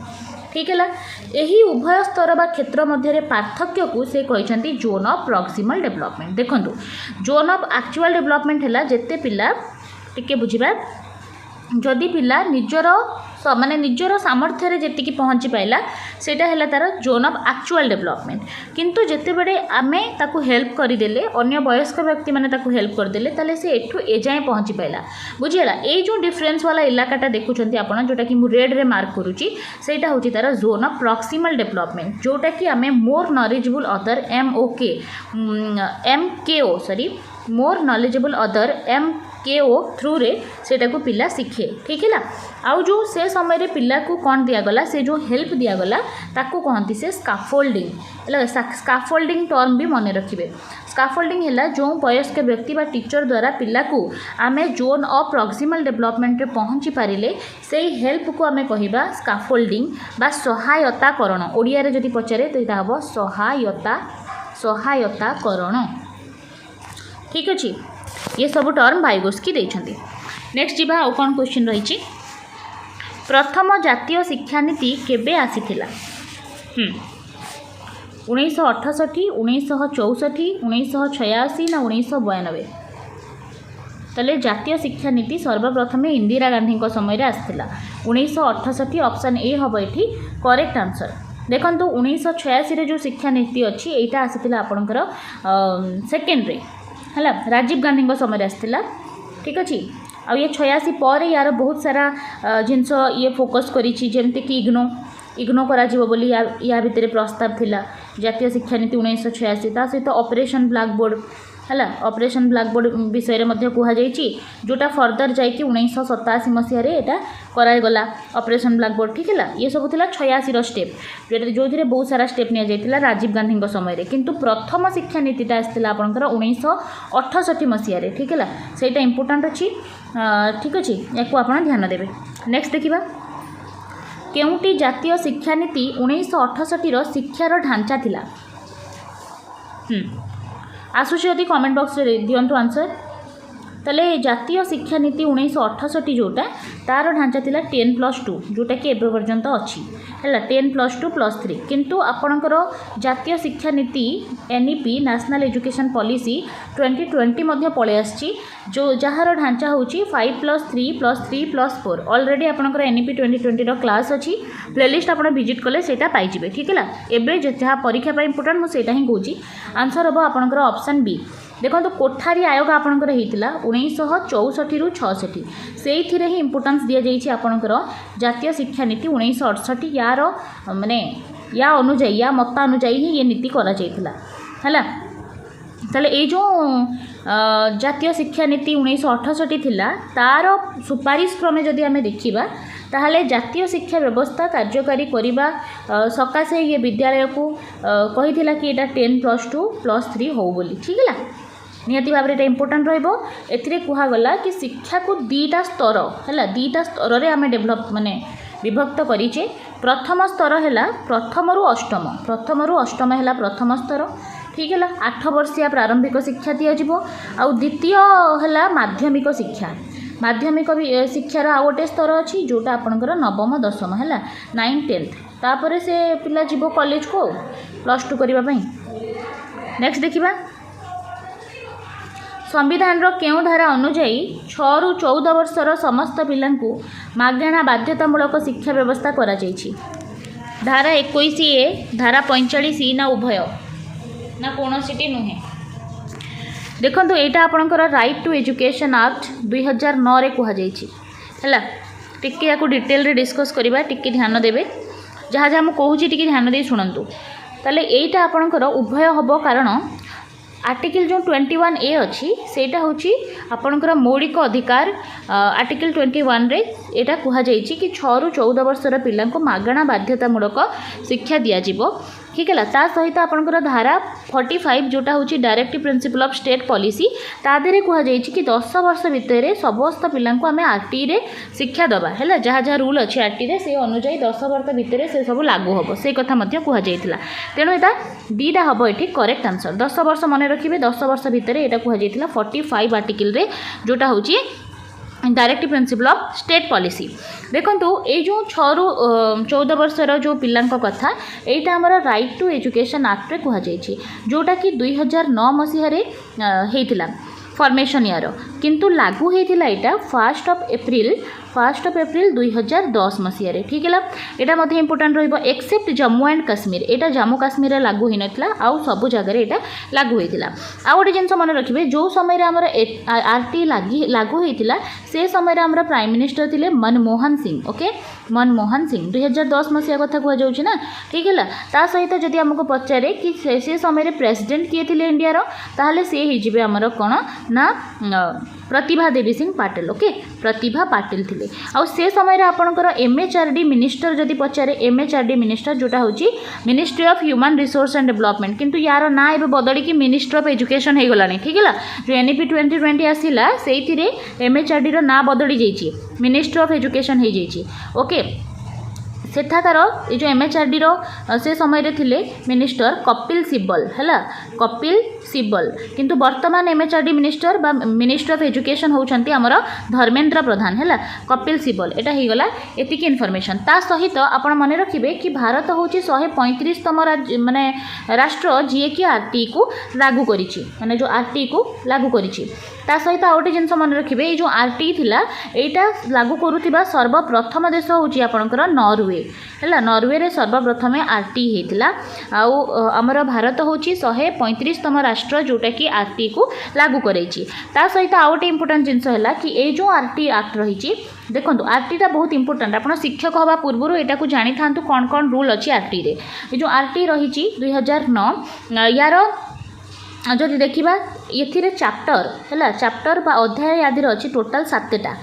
ठीक है यही उभय स्तर बा क्षेत्र मध्य पार्थक्य को से कहते जोन ऑफ प्रॉक्सिमल डेवलपमेंट देखंतु जोन ऑफ एक्चुअल डेवलपमेंट है जेते पिला टिके बुझिबा जदि पिला निजर माने निजर सामर्थ्य जी पहुँची पाइला सेटा है तार जोन ऑफ एक्चुअल डेवलपमेंट किंतु जिते बड़े आमे ताकू हेल्प करदेले अन्य वयस्क व्यक्ति मैंने ताकू हेल्प करदेले ताले से एठू ए जाए पहुँची पाइला बुझीगला ये जो डिफरेन्स वाला इलाकाटा देखुं आपड़ जोटा कि रेड रे मार्क करुच्ची सेटा हूँ तार जोन ऑफ प्रॉक्सिमल डेवलपमेंट जोटा कि आमे more knowledgeable other MKO sorry more knowledgeable other MKO through रे सेटा को पिला शिखे ठीक है आउ जो से समय रे पिला को कौन दियागला से जो हेल्प दियागला ताको कहती से स्काफोल्डिंग स्काफोल्डिंग टर्म भी मन रखिए स्काफोल्डिंग है जो वयस्क व्यक्ति बा टीचर द्वारा पिला को आमे जोन ऑफ प्रॉक्सिमल डेवलपमेंट रे पहुँची पारिले से हेल्प को आमे कहिबा स्काफोल्डिंग बा सहायता करण ओडिया रे जदि पचारे तो इता हबो सहायता करण ठीक अच्छे ये सब टर्म वाइगोस्की देइछंती नेक्स्ट जीवा आउ कौन क्वेश्चन रही प्रथम जातीय शिक्षा नीति केबे आसीथिला 1968 1964 1986 ना 1992 तले जातीय शिक्षा नीति सर्वप्रथम इंदिरा गांधी समय आसला 1968 ऑप्शन ए हम ये करेक्ट आंसर देखो 1986 जो शिक्षा नीति अच्छी यहाँ आसाला आपणकर सेकेंड है राजीव गांधी समय आसला ठीक अच्छे आ ये 86 पर यार बहुत सारा जिनस ये फोकस करमती कि इग्नो करा बोली या भितर प्रस्ताव थिला जातीय शिक्षा नीति 1986 ता सहित ऑपरेशन ब्लैक बोर्ड है ऑपरेशन ब्लैक बोर्ड विषय में कहुई जोटा फर्दर जाकि 1987 मसीह करागला ऑपरेशन ब्लैक बोर्ड ठीक है ये सब थिला 86 स्टेप जो बहुत सारा स्टेप नि जाइतिला राजीव गांधी समय रे किंतु प्रथम शिक्षा नीतिटा आसला आपनकर 1968 मसीह ठीक है सेटा इंपोर्टेंट अच्छी ठीक अच्छे या आप ध्यान देवे नेक्स्ट देखिबा केउटी जातीय शिक्षा नीति 1968 शिक्षार ढांचा थिला आसुची यदि कमेंट बॉक्स रे दियंतु आंसर ताले जातीय शिक्षा नीति 1968 जोटा तार ढांचा थिला 10+2 जोटा कि एबे पर्यंत अच्छी है 10+2+3 किंतु आपणकर जातीय शिक्षा नीति NEP नेशनल एजुकेशन पॉलिसी 2020 मध्य पळे आछि जो जहार ढांचा होची 5+3+3+4 ऑलरेडी आपणकर NEP 2020 रो क्लास अच्छी प्लेलिस्ट आपण विजिट कले सेटा पाई जिवे ठीक है एबे जहाँ परीक्षा पाई इंपोर्टेंट मु सेटा ही कहूची आंसर हम आपणकर ऑप्शन बी देखो तो कोठारी आयोग आपणकर होता 1964 रु 66 से ही इंपोर्टेंस दि जाइए आपणकर जातीय शिक्षा नीति 1968 यार माने या अनुजाई या मत अनुजाई ही ये नीति करा जाइथिला हैला ताले ये जो जातीय शिक्षा नीति 1968 थिला तार सुपारिश क्रमे जदि आम देखा ताहले जातीय शिक्षा व्यवस्था कार्यकारी करने सकाशे ये विद्यालय को कही कि यहाँ 10+2+3 हो बोली ठीक है निहाती भाव में इम्पोर्टाट रहा कि शिक्षा को दीटा स्तर है दीटा स्तर में आम डेभलप माने विभक्त करीचे प्रथम स्तर है प्रथम रु अष्टम है प्रथम स्तर ठीक है 8 वर्षिया प्रारंभिक शिक्षा दिज्व आउ द्वितीय है माध्यमिक शिक्षार आउ गोटे स्तर अच्छी जोटा आपंकर नवम दशम है 9, 10th तापर से पिला जीव कॉलेज को +2 करने नेक्स्ट देखा संविधान केउं धारा अनुजाई 6 रु 14 वर्षर समस्त पिलांकु मागणा बाध्यतामूलक शिक्षा व्यवस्था करा जायछि धारा 21A धारा 45 ना उभय ना कौनसी नुहे देखो यहाँ आपणकर राइट टू एजुकेशन एक्ट 2009 रे कहा है टिके या डिटेल रे डिस्कस करवा टिके ध्यान देवे जहाँ जहाँ मुझे कहूँ टिके ध्यान दे शुणु ताले यहाँ आपणकर उभय हम कारण आर्टिकल जो 21A अच्छी सेटा होची आपणकर मौलिक अधिकार आर्टिकल 21 रे एटा कहा जायछि कि 6 रु 14 वर्षर पिला मागणा बाध्यतामूलक शिक्षा दिज्व ठीक है ता सहित आपणकर धारा 45 जोटा होची directive principle of state policy तादेरे कहा जायछि कि 10 वर्ष भितर समस्त पिला आमे आरटी रे शिक्षा दबा है जहाँ जहाँ रूल अच्छी आरटी रे से अनुसार 10 वर्ष भितर से सब लागू हम से कथा मध्य कह जाइथिला तेणु एटा दीटा हम ये करेक्ट आंसर 10 वर्ष मन रखिए 10 वर्ष भितर यहाँ कह जाइथिला 45 आर्टिकल रे जोटा होची directive principle of state policy देखो ये जो 6 रु 14 वर्षर जो पिला कथा यहाँ आमर राइट टू एजुकेशन एक्ट रे कह जायछि जोटा कि 2009 मसीह होता फॉर्मेशन ईयर किंतु लागू होता यहाँ 1 अप्रैल 2010 मसीह ठीक है यहाँ important except Jammu and Kashmir यहाँ जम्मू काश्मीर लागू हो नाला आउ सब जगह यहाँ लागू होता आउ गोटे जिन मन रखिए जो समय आमर आरटी लागू होता से समय आमर प्राइम मिनिस्टर थे मनमोहन सिंह ओके मनमोहन सिंह 2010 मसीहा कथा कहुच्छे ना ठीक है ता सहित जदि आमको पचारे कि से समय प्रेसिडेंट किए थे इंडिया ताहले सी हो आमर कौन ना प्रतिभा देवी सिंह पाटिल ओके प्रतिभा पाटिल थिले आउ से समय आपणकर MHRD मिनिस्टर जदि पचारे MHRD मिनिस्टर जोटा होची ministry of human resource and development किंतु यार ना ए बदली कि मिनिस्टर ऑफ एजुकेशन हो गलानी ठीक है जो NEP 2020 आसिला से MHRD रो ना बदली जाइए मिनिस्ट्री ऑफ एजुकेशन हो जाइए ओके सेठाकार ये जो MHRD रो से समय रे थिले मिनिस्टर कपिल सिब्बल है कपिल सिब्बल किंतु वर्तमान MHRD मिनिस्टर बा मिनिस्टर ऑफ एजुकेशन होउछंती हमर धर्मेंद्र प्रधान है कपिल सिब्बल एटा ही गला एतिकी इनफॉरमेशन ता सहित आपण मन रखिबे कि भारत होउची 135तम माने राष्ट्र जी कि आरटी को लागू करिछि माने जो आरटी को लागू करिछि ता सहित आउ गोटे जिनस मन रखिबे ये जो आरटी थिला एटा लागू करुथिबा सर्वप्रथम देश होउची आपणकर नॉर्वे है नॉर्वे रे सर्वप्रथम आरटी हेतिला आउ हमर भारत होउची 135तम राष्ट्र जोटा कि आरटी को लागू करैछि ता सहित आउ गोटे इंपोर्टेंट जिनस है कि ये जो आरटी एक्ट रही देखो आरटीटा बहुत इंपोर्टेंट आप शिक्षक हवा पूर्व यहाँ को जानी था कौन कौन रूल अच्छी आरटी रे ये जो आरटी रही 2009 यार जदि देखा ये चैप्टर है चैप्टर बा अध्याय आदि अच्छी टोटाल 7टा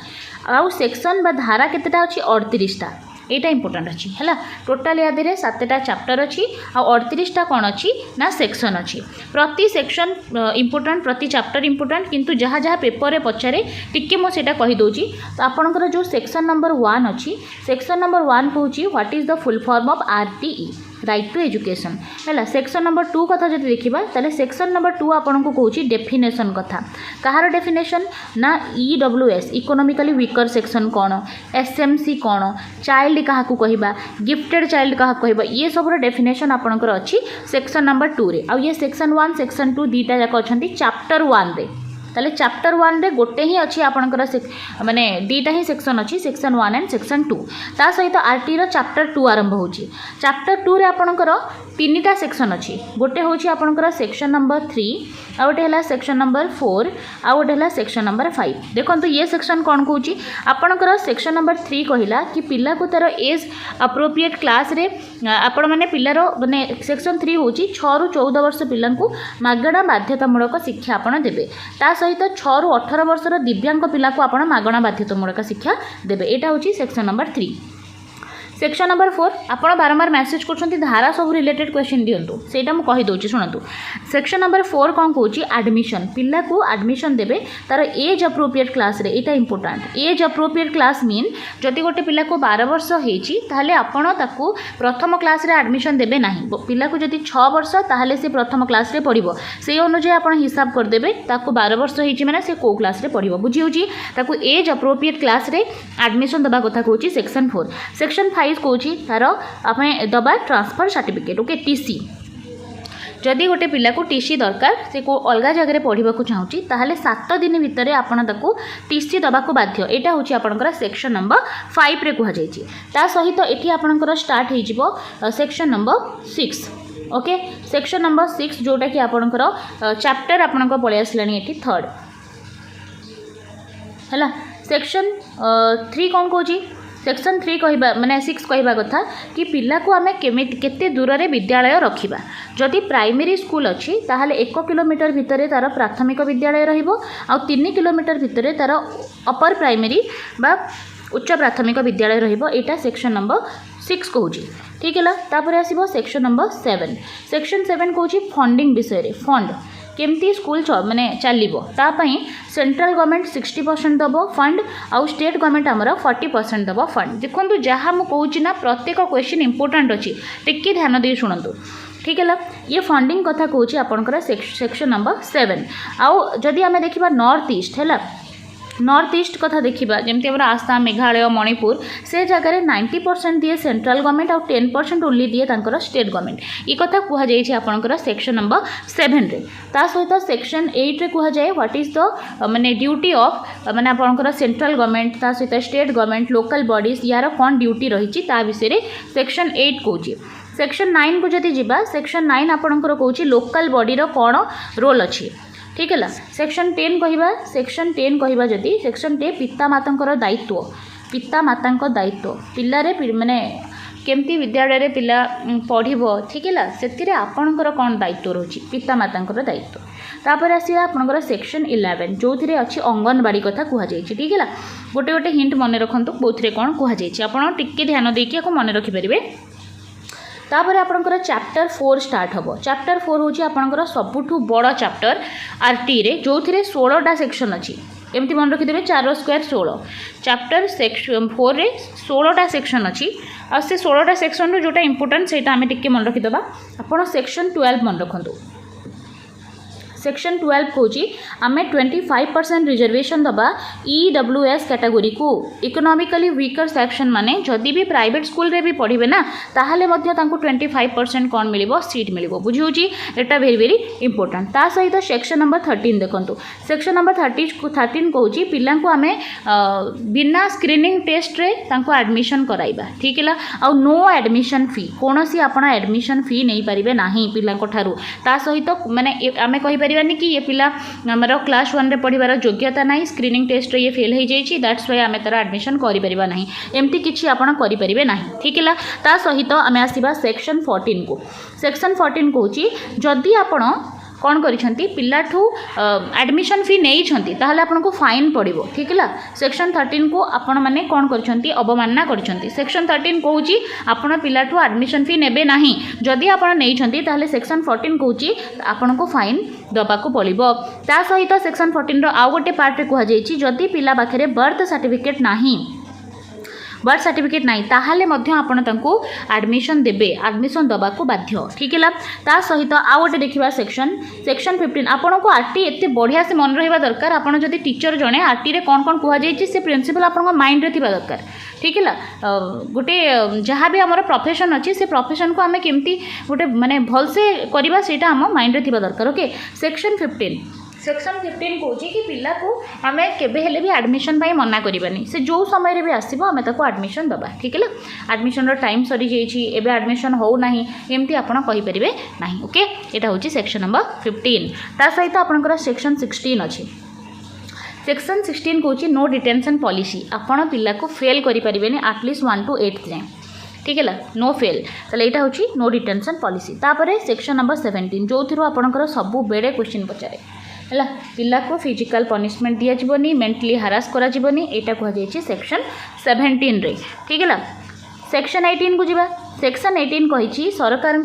आउ सेक्शन बा धारा केतेटा अच्छी 38टा यहाँ इंपोर्टाट अच्छी है टोटाल याद 7टा चैप्टर अच्छी आ 38टा कौन अच्छी ना सेक्शन अच्छी प्रति सेक्शन इंपोर्टाट प्रति चैप्टर इंपोर्टाट किंतु जहाँ जहाँ पेपर रे पचारे टिके मुझे कहीदे तो आपंकर जो सेक्शन नंबर 1 अच्छी सेक्शन नंबर 1 कहूँ what is the full form of RTE right to education है सेक्शन नंबर 2 कथा जब देखा ताले सेक्शन नंबर 2 आपन को कहूँ डेफिनेशन कथा कहार डेफिनेशन ना EWS इकोनॉमिकली वीकर सेक्शन कौन SMC कौन चाइल्ड क्या कहवा गिफ्टेड चाइल्ड क्या कहवा ये सब डेफिनेशन आपंकर अच्छी सेक्शन नंबर 2 रे आ ये सेक्शन 1 सेक्शन 2 दीटा जाक अच्छा चैप्टर 1 रे ताले चैप्टर 1 रे गोटे ही अच्छी आपणकर माने दीटा ही सेक्शन अच्छी सेक्शन 1 एंड सेक्शन 2 ता सहित आरटी रो चैप्टर 2 आरंभ होची चैप्टर 2 रे आपणकर तीनटा सेक्शन अच्छी गोटे होची आपणकर सेक्शन नंबर 3 आ गोटे हला सेक्शन नंबर 4 आ गोटे हला सेक्शन नंबर 5 देखो ये सेक्शन कौन कहूँ आपणकर सेक्शन नंबर 3 कहला कि पिला को तार एज अप्रोप्रिएट क्लास रे आपण माने पिलार माने सेक्शन 3 होची 6 रु 14 वर्ष पिला को मागणा बाध्यतामूलक शिक्षा आपण देबे ता सहित 6 रु 18 वर्षर दिव्यांग पिला को आपण मागणा बाध्यतामूलक शिक्षा देबे एटा होची सेक्शन नंबर 3 सेक्शन नंबर 4 आपण बारंबार मैसेज कर धारा सब रिलेटेड क्वेश्चन दिंतु से कही दूसरी शुणु सेक्शन नंबर 4 कौन कौन एडमिशन पिला को एडमिशन देबे तार एज अप्रोप्रिएट क्लास रे एटा important age appropriate class mean जदि गोटे पिला को 12 वर्ष होईची ताहले आपण ताकू प्रथम क्लास रे एडमिशन देबे नाही पिला को जदि 6 वर्ष ताहले से प्रथम क्लास रे पढ़िबो से अनुसार आपण हिसाब कर देबे ताकू 12 वर्ष होईची माने से को क्लास रे पढ़िबो बुझी होची ताकू एज अप्रोप्रिएट क्लास रे एडमिशन दबा कथा कहूची सेक्शन 4 सेक्शन 5 कौच तार आप दबा ट्रांसफर सर्टिफिकेट ओके टीसी जदि गोटे पिला को टीसी दरकार से को अलग जगह पढ़ा चाहूँगी ताहले 7 दिन भितर आपण ताकू टीसी दबा को बाध्य यहाँ हूँ आपंकर सेक्शन नंबर 5 रे कहुई ता सहित ये आपंकर स्टार्ट हो section number 6 okay section number 6 जोटा कि आपंकर चैप्टर आपंक पलि आसला ये 3rd है सेक्शन 3 कौन कौची सेक्शन 3 कहवा माने 6 कहवा कथा कि पिला को आमे केते दूर रे विद्यालय रखिबा जदि प्राइमरी स्कूल अच्छी ताहले 1 किलोमीटर भितर तार प्राथमिक विद्यालय रहिबो आ 3 किलोमीटर भितर तार अपर प्राइमरी बा उच्च प्राथमिक विद्यालय रहिबो एटा सेक्शन नंबर 6 कहूची ठीक है तापर आसीबो सेक्शन नंबर 7 सेक्शन 7 कहूची फंडिंग विषय रे फंड केमती स्कूल माने चलो तापाई सेंट्रल गवर्नमेंट 60% दब फंड आउ स्टेट गवर्नमेंट आमर 40% दब फंड देखो जहाँ मुझे कहूँ ना प्रत्येक क्वेश्चन इंपोर्टेंट अच्छी टिके ध्यान दे शुणु ठीक है ये फंडिंग कथा कहूँ आपंकर सेक्शन नंबर 7 आउ जदि आम देखा नॉर्थ ईस्ट है नॉर्थ ईस्ट कथा देखा जमती आसाम मेघालय मणिपुर से जगह 90% दिए सेंट्रल गवर्नमेंट आउ 10% ओनली दिए तांकर स्टेट गवर्नमेंट ये कथा कहुई आपंकर सेक्शन नंबर 7 रे ता सहित सेक्शन 8 रे कहुए व्हाट इज द माने ड्यूटी ऑफ माने आपंकर सेंट्रल गवर्नमेंट ता सहित स्टेट गवर्नमेंट लोकल बॉडीज यार कौन ड्यूटी रही ता विषय सेक्शन 8 कहूँ सेक्शन 9 को जदि जीवा सेक्शन 9 आपंकर कहूँ लोकल बॉडीर कौन रोल अच्छी ठीक है सेक्शन 10 कहवा सेक्शन 10 कहवा जदि सेक्शन 10 पिता माता दायित्व पिता माता दायित्व पिलारे माने केमती विद्यालय रे पिला पढ़िबो ठीक है से आपणकर कौन दायित्व रही पिता माता दायित्व तापर आसिया आपणकर सेक्शन 11 जो थी अच्छी अंगनवाड़ी कथा कहुई ठीक है गोटे गोटे हिंट मन रखु कौन कौन कहुई आपड़ टिके ध्यान देकी मन रखिपारे तापर आपणकर चैप्टर 4 स्टार्ट हम चैप्टर 4 हूँ आपणकर सबुठू बड़ चैप्टर आरटी रे जो थी 16टा सेक्शन अच्छी एमती मन रखिदेवे 4 स्क्वायर 16 चैप्टर सेक्शन 4 रे 16टा सेक्शन अच्छी आ से 16टा सेक्शन रो जोटा इंपोर्टेंट सेटा आमे टिके मन रखिदबा आपण सेक्शन 12 मन रखंतु सेक्शन 12 कहूँ आम 25% रिजर्वेशन दबा EWS कैटेगोरी को इकोनॉमिकली वीकर सेक्शन माने जदि भी प्राइवेट स्कूल रे भी पढ़े ना ताहले मध्य तांको 25% कौन मिलिबो सीट मिलिबो बुझिउची एटा वेरी वेरी इंपोर्टेंट ता सहित सेक्शन नंबर 13 देखंतु सेक्शन नंबर 13 कहूँ पिला को आमे बिना स्क्रीनिंग टेस्ट रे तांको एडमिशन कराइबा ठीक है आ नो एडमिशन फी कोनोसी आपण एडमिशन फी नहीं पारिबे नाही पिला को ठारू ता सहित माने आमे कहि पारिबानी कि ये पिला हमर क्लास 1 रे पढ़िबार योग्यता नाही स्क्रीनिंग टेस्ट रे ये फेल हो जाइए दैट्स वाई आमे तार एडमिशन करि परिबा नाही एमती किछि आपण करि परिबे नाही ठीक है ता सहित आमे आसीबा सेक्शन 14 को सेक्शन 14 कहूँ जदि आपण कौन करिसेंती पिलाठू एडमिशन फी नहीं ताहले आपन को फाइन पड़िबो ठीक है सेक्शन 13 को आपण माने कौन करिसेंती अवमानना करिसेंती सेक्शन 13 कहूँ आपण पिलाठू एडमिशन फी नेबे नाही जदि आपण नहीं ताहले सेक्शन 14 कहूँ आपण को फाइन दबा को पड़िबो ता सहित सेक्शन 14 रो आउ गोटे पार्ट रे कहा जायछि जदि पिला पाखरे बर्थ सर्टिफिकेट नाही बर्थ सर्टिफिकेट नहीं ताहले मध्य आपण तांको एडमिशन देबे एडमिशन दबा को बाध्य ठीक है ता सहित आ गोटे देखिबा सेक्शन 15 आपण को आरटी एते बढ़िया से मन रहिबा दरकार आपण जदि टीचर जणे आरटी रे कोन कोन कहा जायछि से प्रिंसिपल आपण माइंड रे थिबा दरकार ठीक है गोटे जहाँ भी आमर प्रोफेशन अच्छी से प्रोफेशन को आम केमती गोटे माने भल से करवा सेटा आम माइंड रे थिबा दरकार ओके सेक्शन सेक्शन 15 कौच कि पिला को आम केबे भी एडमिशन मना करवानी से जो समय भी आसो आम ताको एडमिशन दबा ठीक है एडमिशन टाइम सरी जाइए एडमिशन हो ना एमती आपड़ कहींपारे ना ओके यहाँ हूँ सेक्शन नंबर 15 ता सहित आपंकर सेक्शन 16 अच्छी सेक्शन 16 कौच नो डिटेंशन पॉलिसी आपण पिला को फेल करें एटलिस्ट 1 to 8 जाए ठीक है नो फेल ताले यहाँ हूँ नो डिटेंशन पॉलिसी तापर सेक्शन नंबर 17 जो थी आपंकर सबू बेड़े क्वेश्चन पचारे है पिला को फिजिकल पनिशमेंट दिज्वनी मेंटली हारास करा यहाँ कहुई सेक्शन 17 रे ठीक है सेक्शन 18 को जीवा सेक्शन 18 कही सरकार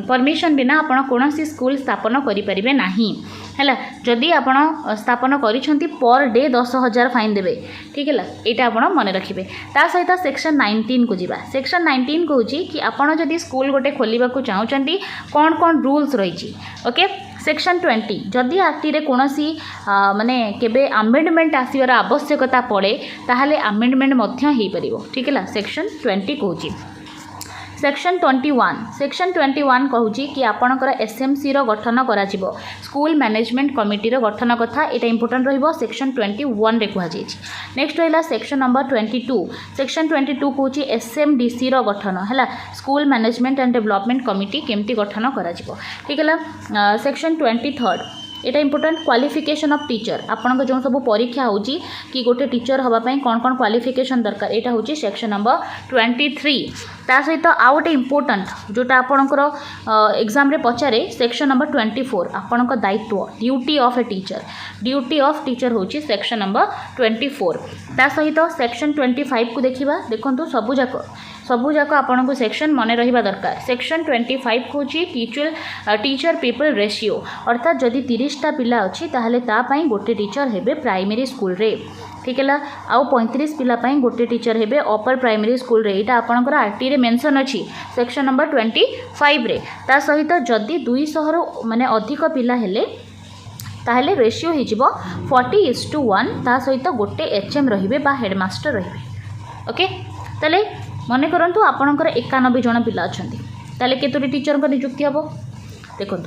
परमिशन बिना आपण कौन स्कूल स्थापन करें ना है जदि आप स्थापन करी पर डे 10,000 फाइन देवे ठीक है यहाँ आप मन रखिए ता सहित सेक्शन 19 को जीवा सेक्शन 19 कहूँ कि आपड़ जदि स्कूल गोटे खोलने को चाहूँगी कौन कौन रूल्स रही ओके सेक्शन 20 जदि आक्ट कौन माने केबे अमेंडमेंट आसवर आवश्यकता पड़े ताहले अमेंडमेंट हो पार ठीक है सेक्शन 20 कहूँ सेक्शन 21 कहूँ कि आपणकर एसएमसी गठन करा स्कूल मैनेजमेंट कमिटी गठन कथा यहाँ इंपोर्टेंट रहिबो सेक्शन 21 रे कहुई नेक्स्ट रहा सेक्शन नंबर 22 सेक्शन 22 कहूँ एसएमडीसी गठन है school management and development committee केमती गठन करा ठीक है सेक्शन 23 यहाँ इंपोर्टेंट क्वालिफिकेशन ऑफ टीचर आपन जो सब परीक्षा हो कि गोटे टीचर हाँपाई कौन कौन क्वालिफिकेशन दरकार यहाँ हूँ सेक्शन नंबर 23 ता सहित आउ गोटे इंपोर्टेंट जोटा आपणकर एग्जाम रे पचारे सेक्शन नंबर 24 आपणक दायित्व ड्यूटी ऑफ ए टीचर हूँ सेक्शन नंबर 24 ता सहित सेक्शन 25 को देखा देखो सबूक आपन को सेक्शन मन रहा दरकार सेक्शन 25 हूँ टीचर पीपल रेशियो अर्थात जदि 30टा पिला अच्छी ताहले तापाई गोटे टीचर हेबे प्राइमरी स्कूल रे ठीक है आउ 35 पिला गोटे टीचर हेबे अपर प्राइमरी स्कूल रे यहाँ आपंकर आरटी रे मेंशन अच्छी सेक्शन नंबर 25 रे ता सहित जदि 200 माने अधिक पिला हेले ताहले रेशियो हो 40:1 ता सहित गोटे एचएम रहिबे बा हेडमास्टर रहिबे ओके ताले मन करंतु आपणकर 91 जन पिला अच्छंती ताले केतोटी टीचर को नियुक्ति हम देखो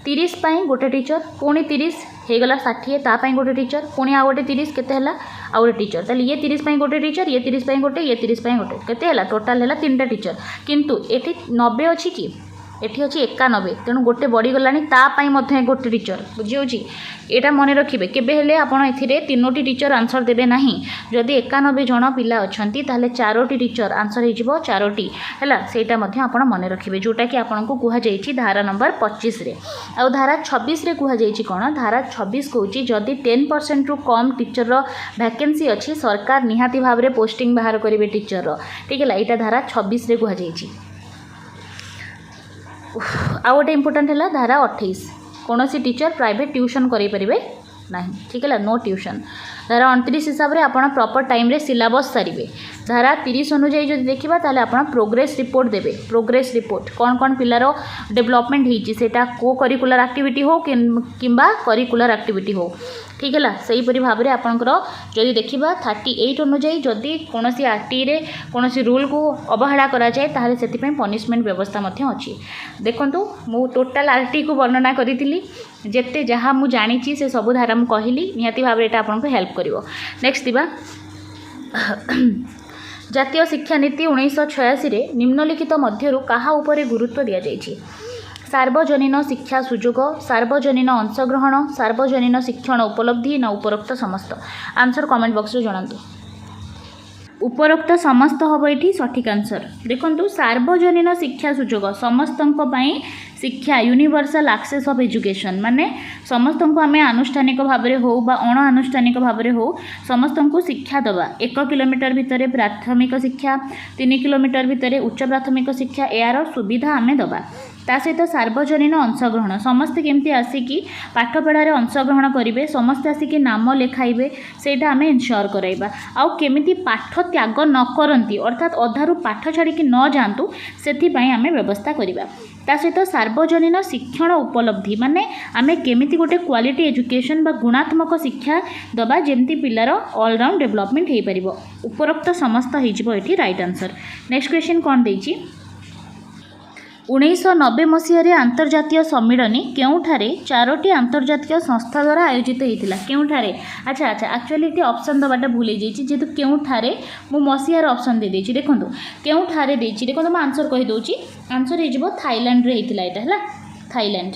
30 पाई गोटे टीचर पुणी 30 होगला 60 तापाई गोटे टीचर पुणी आ गोटे 30 केते हला आ गोटे टीचर ताले ये 30 पाई गोटे टीचर ये 30 पाई गोटे ये 30 पाई गोटे केते हला टोटाल हला 3टा टीचर किंतु एठी 90 अछि कि एठी अच्छी 91 तेणु गोटे बढ़ीगलानी तापाई मध्य गोटे टीचर बुझी यहाँ मन रखिए केबे आपड़ ए 3टी टीचर आंसर देवे ना जदि 91 जन पिला अच्छा ताहले 4टी टीचर आंसर हो 4टी है सहीटा आप मन रखिए जोटा कि आपको कहुई धारा नंबर 25 रे आ धारा 26 रे कहुई कौन धारा 26 कहूँ जदि 10% रु कम टीचर वैकेंसी अच्छी सरकार निहाती भाव में पोस्टिंग बाहर करेंगे टीचर ठीक है यहाँ धारा 26 रे कहुई आ गोटे इंपोर्टेंट है धारा 28 कौन सी टीचर प्राइवेट ट्यूशन करें ना ठीक है नो ट्यूशन धारा 29 हिसाब से आप प्रॉपर टाइम रे सिलेबस सारे धारा 30 अनुजाई जो देखा ताले आप प्रोग्रेस रिपोर्ट देवे प्रोग्रेस रिपोर्ट कौन कौन पिलार डेवलपमेंट होता को करिकुलर एक्टिविटी हो किंबा करिकुलर एक्टिविटी हो ठीक है सहीपरी भाव में आपंकर जदि देखा 38 अनुजाई जदि कौन सी आरटी रे कौन सी रूल को अवहेला करा जाए ताहले से पनिशमेंट व्यवस्था अच्छी देखूँ मु टोटाल आरटी को वर्णना करी जेते जहाँ मु जानी से सब धारा मु कहली निहाती भाव में आपको हेल्प करिवो नेक्स्ट दिबा जातीय शिक्षा नीति 1986 रे निम्नलिखित मध्यरु काहा उपरे गुरुत्व दिया जाइछि सार्वजनीन शिक्षा सुजोग सार्वजनीन अंशग्रहण सार्वजनीन शिक्षण उपलब्धि ना उपरोक्त समस्त आंसर कमेंट बॉक्स रे जणांतु उपरोक्त समस्त हम ये सठिक आंसर देखु सार्वजनीन शिक्षा सुजोग समस्त शिक्षा यूनिवर्सल एक्सेस ऑफ एजुकेशन माने समस्त को आम आनुष्ठानिक भाव में हो बा अण आनुष्ठानिक भाव में हो समस्त को शिक्षा दवा 1 किलोमीटर भितर प्राथमिक शिक्षा 3 किलोमीटर भितर उच्च प्राथमिक शिक्षा यार सुविधा आम दवा ता सहित सार्वजनीन अंशग्रहण समस्ते केमती आसिकी पाठपढ़ार अंशग्रहण करेंगे समस्ते आसिकी नाम लिखाइबे सेटा आम इनश्योर कराइबा आउ केमिति पाठ त्याग न करती अर्थात अधारू पाठ छाड़िकी न जातु से आम व्यवस्था करवा ता सहित सार्वजनीन शिक्षण उपलब्धि माने आम केमिति गोटे क्वालिटी एजुकेशन बा गुणात्मक शिक्षा दबा जेमती पिलार ऑलराउंड डेवलपमेंट हो पार उपरोक्त समस्त हो राइट आंसर नेक्स्ट क्वेश्चन कौन देछि 1990 मसीह आंतरजातीय सम्मिलनी केउठारे 4टी आंतरजातीय संस्था द्वारा आयोजित होता केउठारे अच्छा अच्छा एक्चुअली ये ऑप्शन दबाटा भूल जाइए जेहेतु केउठारे मु मसीहार ऑप्शन दे देछि देखो केउठारे देछि देखो मैं आंसर कहि दोछि आंसर हो थाईलैंड रे होता है थाईलैंड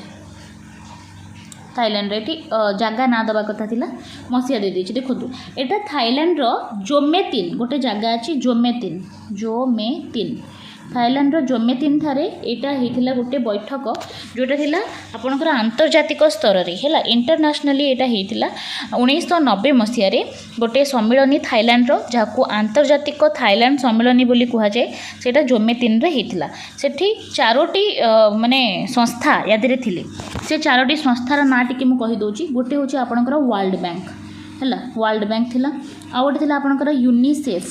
थाईलैंड रे जगह ना दबा कथा थिला मसीहा दे देछि देखो एटा थाईलैंड रो जोमेतिन गोटे जगह अछि जोमेतिन थाईलैंड रो जोमेतिन ठारे एटा हेतिला गोटे बैठक जोटा थिला आपनकर आंतर्जातिक स्तर रे हैला इंटरनेशनली एटा हेतिला 1990 मसीह रे गोटे सम्मिलनी थाईलैंड रो जाको आंतर्जातिक थाईलैंड सम्मिलनी बोली कुहा जाय सेटा जोमेतिन रे हेतिला सेठी 4टी माने संस्था यादरे थिले से 4टी संस्थार ना टिके मु कहि दोची गोटे होची आपनकर वर्ल्ड बैंक हैला वर्ल्ड बैंक थिला आ गोटे थिला आपनकर यूनिसेफ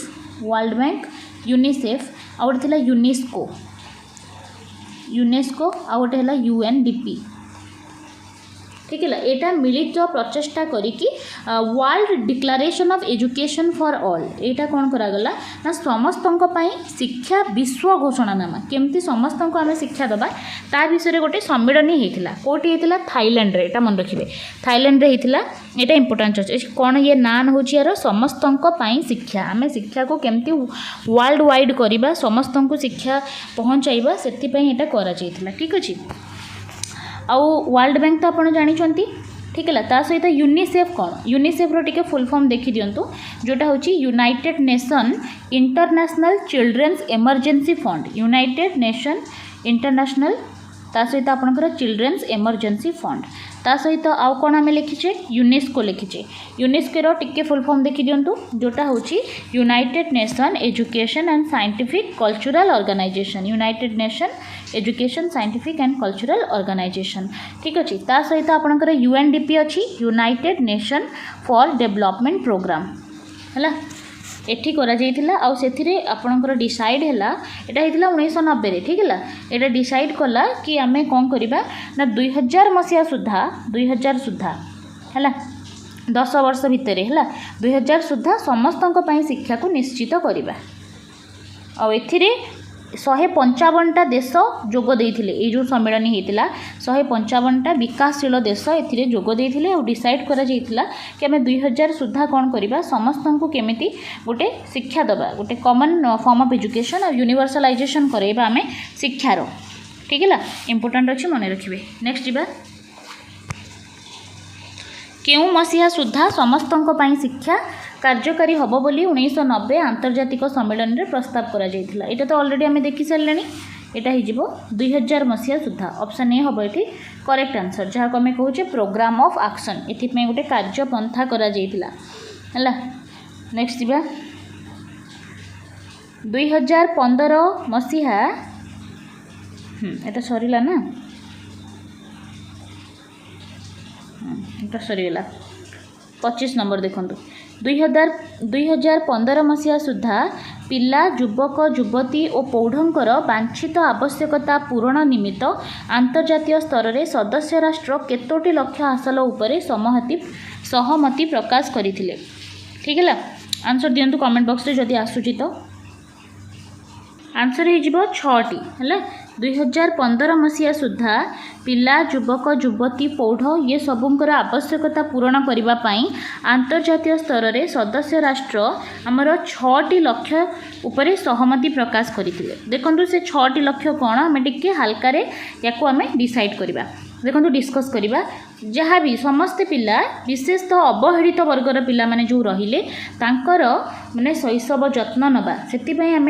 वर्ल्ड बैंक यूनिसेफ आ गोटे थिला यूनेस्को आ गोटे हैला यूएनडीपी ठीक है एटा मिलित प्रचेष्टा करिकी world declaration of education for all एटा कौन करागला ना समस्तंक पई शिक्षा विश्व घोषणानामा केमती समस्तंक आमे शिक्षा दबा ता विषय गोटे सम्मेलनी हेतिला कोटी हेतिला थाईलैंड रे एटा मन रखिबे थाईलैंड रे हेतिला एटा इंपोर्टेंट अछि कोन ये नाम होछि यार समस्तंक पई शिक्षा आमे शिक्षा को केमती वर्ल्ड वाइड करिबा समस्तंक शिक्षा पहुंचाइबा सेति पई एटा करा जायतिला ठीक अछि आउ वर्ल्ड बैंक तो आपन जानी ठीक है ता सहित यूनिसेफ कौन यूनिसेफ रो टिके फुल फॉर्म देखि दियंतु जोटा होची united nation international children's emergency fund United nation international ता सहित आपनकर चिल्ड्रेन्स इमरजेंसी फंड ता सहित आउ कौन आम लिखिचे यूनेस्को लिखिचे यूनेस्को रो टिके फुल फॉर्म देखि दियंतु जोटा होची united nation education and scientific cultural organization united nation education scientific and cultural organization ठीक अच्छे ता सहित आपनकर यूएनडीपी अच्छी united nation for development programme है एठी करा जाइथिला आउ सेथिरे आपनकर डिसाइड हैला एटा हेतिला 1990 रे ठीक हैला एटा डिसाइड कला कि आमे कोन करिबा ना 2000 मसिया सुद्धा हैला 10 वर्ष भितरे हैला 2000 सुद्धा समस्तंक पई शिक्षा को निश्चित करिबा आउ एथिरे 155टा देश जोग देइथिले ए जो सम्मेलनी हेतिला 155टा विकासशील देश एथिरे जोग देइथिले और डिसाइड करा जाइथिला कि आमे 2000 सुद्धा कोन करिबा समस्तंकु केमिति गोटे शिक्षा दबा गोटे कॉमन फॉर्म ऑफ एजुकेशन और यूनिवर्सलाइजेशन करैबा आमे शिक्षारो ठीक है इंपोर्टेंट अछि मने रखिबे नेक्स्ट जिबा केउ मसिहा सुद्धा समस्तंक पई शिक्षा कार्यकारी हम बोली 1990 आंतर्जातिक सम्मेलन रे प्रस्ताव करा जाइथिला एटा तो ऑलरेडी आमे देखि सारलेनी एटा हि जिवो 2000 मसिया सुद्धा ऑप्शन ए हबो एठी करेक्ट आंसर जहा को आमे कहूचे प्रोग्राम ऑफ एक्शन एथि में गोटे कार्य पंथा करा जाइथिला हला नेक्स्ट जिबा 2015 मसिहा एटा सरीला ना एटा सरीला 25 नंबर देखंतु 2015 मसीहा सुद्धा पिला युवक युवती और पौढ़ंकर वांछित आवश्यकता पूरण निमित्त आंतर्जातीय स्तर में सदस्य राष्ट्र केतोटी लक्ष्य हासिल उपरे सहमति प्रकाश करथिले ठीक है आंसर दियंतु कमेंट बॉक्स रे जदि आसुची तो आंसर हो जिवो 6टी है 2015 मसीहा सुद्धा पिला युवक युवती पौढ़ ये सबुंकर आवश्यकता पूरण करने पाई आंतर्जातीय स्तर में सदस्य राष्ट्र आमर 6टी लक्ष्य उपरे सहमति प्रकाश करथिले देखंतु से 6टी लक्ष्य कौन आम टिके हल्का याको आम डिसाइड करबा देखो डिस्कस करबा जहाँ भी समस्ते पिला विशेषतः अवहेलित वर्गर पिला माने जो रहिले तांकर माने शैशव जत्न नबा सेति आम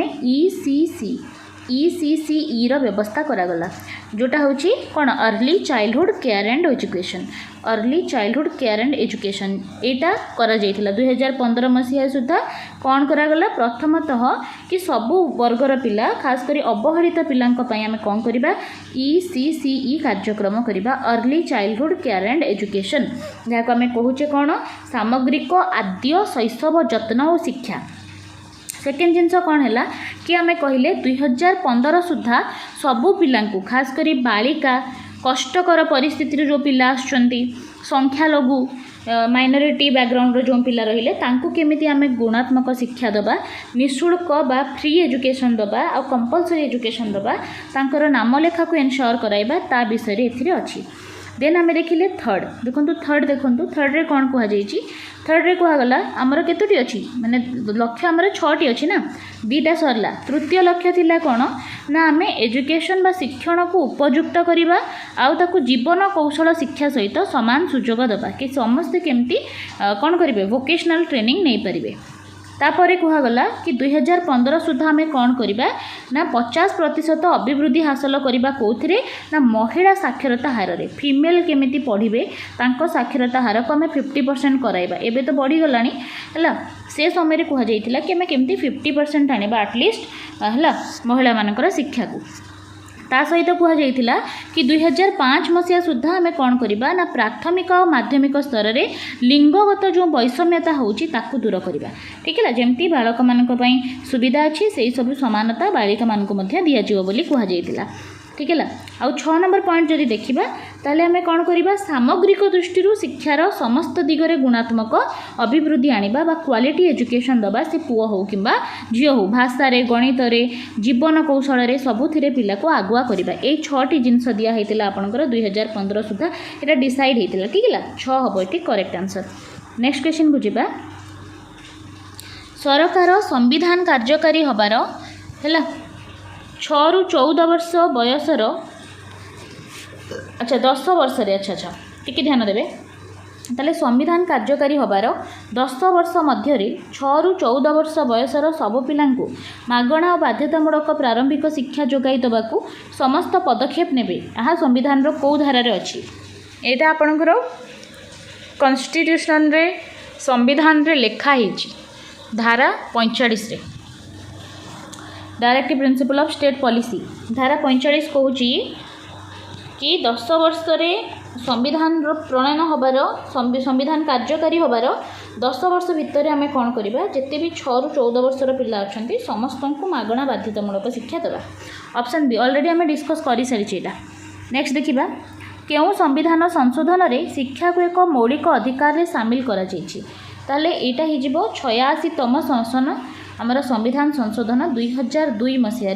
ECCE रो व्यवस्था करागला जोटा होची कौन early childhood care and education early childhood care and education एटा करा जाइथिला 2015 मसीहा सुद्धा कौन करागला प्रथमतः कि सबु वर्गर पिला खास करी अवहेलित पिलांक पई आमे कौन करिबा ECCE कार्यक्रम करिबा early childhood care and education जाको आमे कहूचे कौन सामग्रिक आद्य शैशव जत्न और शिक्षा सेकेंड जिनस कौन है कि आमे कहले 2015 सुद्धा सबु पिलांकु खास करी बालिका कष्टकर परिस्थिति जो पिला आसुचंती संख्यालघु माइनॉरिटी बैकग्राउंड जो पिला रहिले तांकु केमिति आमे गुणात्मक शिक्षा दबा निःशुल्क बा फ्री एजुकेशन दबा आ कंपलसरी एजुकेशन दबा तांकर नाम लेखा को एनश्योर कराइबा ता विषय रे एथिरे अछि। देन आमे देखिले थर्ड देखंतु थर्ड रे कोन कुहा जाईची थर्ड रे कुहा गला हमर केतोटी अछि माने लक्ष्य हमर 6टी अछि ना दीटा सरला तृतीय लक्ष्य थिला कोन ना आमे एजुकेशन बा शिक्षण को उपयुक्त करिबा आउ ताकु जीवन कौशल शिक्षा सहित समान सुजोग दबा कि समस्त केमती कोन करिवे वोकेशनल ट्रेनिंग नै परिबे। तापर कहगला कि 2015 सुधा आम कौन करवा ना 50% अभिवृद्धि हासिल करवा कौन ना महिला साक्षरता हार रे फीमेल केमिति पढ़े तांको साक्षरता हार को आम 50% कराइबा एबे तो बढ़ीगला है से समय कहुला कि आम केमती 50% आने आटलिस्ट है महिला मानकर शिक्षा को ता सहित कहुला कि 2005 मसीहा सुधा आम कौन करवा ना प्राथमिक और माध्यमिक स्तर में लिंगगत जो वैषम्यता होची ताकू दूर करवा ठीक है जमती बालक मानक पई सुविधा अच्छी से सब समानता बालिका मानक मध्य दिया जिवो बोली कहुला ठीक है। आउ 6 नंबर पॉइंट जदि देखिबा ताले आमे कोन करिबा सामग्रिक दृष्टि शिक्षार समस्त दिगरे गुणात्मक अभिवृद्धि आनिबा बा क्वालिटी एजुकेशन दबा से पुओ हो किंबा झियो हो भाषा रे गणित रे जीवन कौशल रे सबुथिरे पिला को आगुआ करिबा ए 6टी जिंस दिया हेतिला आपनकर 2015 सुधा एटा डिसाइड हेतिला ठीक है 6 हबो एटी करेक्ट आंसर। नेक्स्ट क्वेश्चन बुझिबा सरकार संविधान कार्यकारी हबार हैला 6 रु 14 वर्ष बयसर अच्छा 10 वर्ष रे अच्छा टिके ध्यान देबे ताले संविधान कार्यकारी हबार 10 वर्ष मध्य 6 रु 14 वर्ष बयसर सब पिलांकु मागणा और बाध्यतामूलक प्रारंभिक शिक्षा जोगाई देवाकू समस्त पदक्षेप नेबे आहा संविधान रो को धारा रे अछि एटा आपनकर कॉन्स्टिट्यूशन रे संविधान रे लेखा हिची धारा 45 रे directive principle of state policy धारा 45 कहूँ कि 10 वर्ष रे संविधान प्रणयन हबार संविधान कार्यकारी हबार 10 वर्ष भितर आम कौन करवा जिते भी 6 रु 14 वर्षर पिला अच्छा समस्त को मागणा बाध्यतामूलक शिक्षा देवा ऑप्शन बी ऑलरेडी आम डिस्कस कर सारी। नेक्स्ट देखिबा केउं संविधान संशोधन रे शिक्षा को एक मौलिक अधिकार रे शामिल करा जायछि ताले एटा हिजिबो 86तम संशोधन आमर संविधान संशोधन 2002 मसीह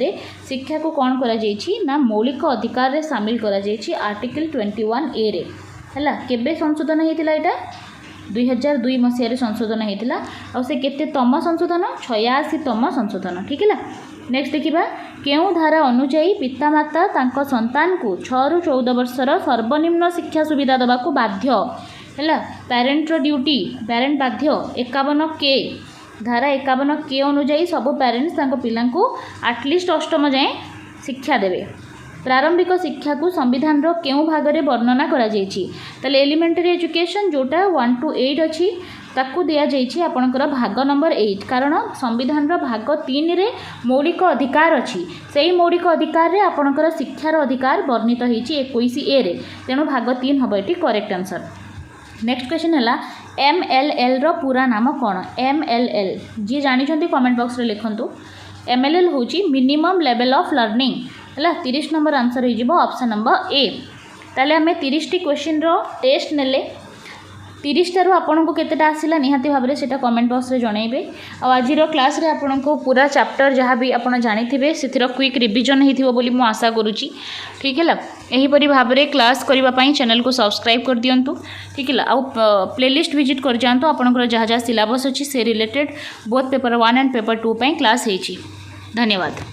शिक्षा को कौन करा जायछि ना मौलिक अधिकार रे शामिल करा जायछि आर्टिकल 21A रे हैला केबे संशोधन हेतिला एटा 2002 मसीह संशोधन हेतिला आ से केते तम संशोधन 86तम संशोधन ठीक है। नेक्स्ट देखिबा केउं धारा अनुଯାयी पितामाता तांको संतान को 6 रु 14 वर्षर सर्वनिम्न शिक्षा सुविधा देबा को बाध्य हैला पेरेंटर ड्यूटी पेरेंट बाध्य 51K धारा 51K अनुଯାयी सब पेरेंट्स तांको पिला को आटलिस्ट अष्टम जाए शिक्षा देवे। प्रारंभिक शिक्षा को संविधान रो केउं भाग रे वर्णना करा जायछि तले एलिमेंटरी एजुकेशन जोटा 1 to 8 अछि ताकू दिया जायछि आपनकर भाग नंबर 8 कारण संविधान रो भाग 3 रे मौलिक अधिकार अछि सेही मौलिक अधिकार रे आपनकर शिक्षार अधिकार वर्णित होईछि 21A रे तेणु भाग 3 हबो एटी करेक्ट आंसर। नेक्स्ट क्वेश्चन है MLL रो पूरा नाम कौन MLL जी जानी कमेंट बॉक्स रे लिखंतु MLL होची मिनिमम लेवल ऑफ लर्निंग है 30 नंबर आंसर हो ऑप्शन नंबर ए। ताले आमे 30 टी क्वेश्चन रो टेस्ट नेले 30 टारू आपन को केतेटा आसिला निहाती भाबरे सेटा कमेंट बॉक्स रे जणैबे आ आजिर क्लास रे आपन को पूरा चैप्टर जहाँ भी आपन जानिथिबे सेथिर क्विक रिवीजन हेथिबो बोली मु आशा करूची ठीक है। यही परी भाबरे क्लास करबा पई चैनल को सब्सक्राइब कर दियंतु ठीक है। आ प्लेलिस्ट विजिट कर जांतु आपन जहाँ जहाँ सिलेबस अछि से related both paper 1 and paper 2 पई क्लास हेची। धन्यवाद।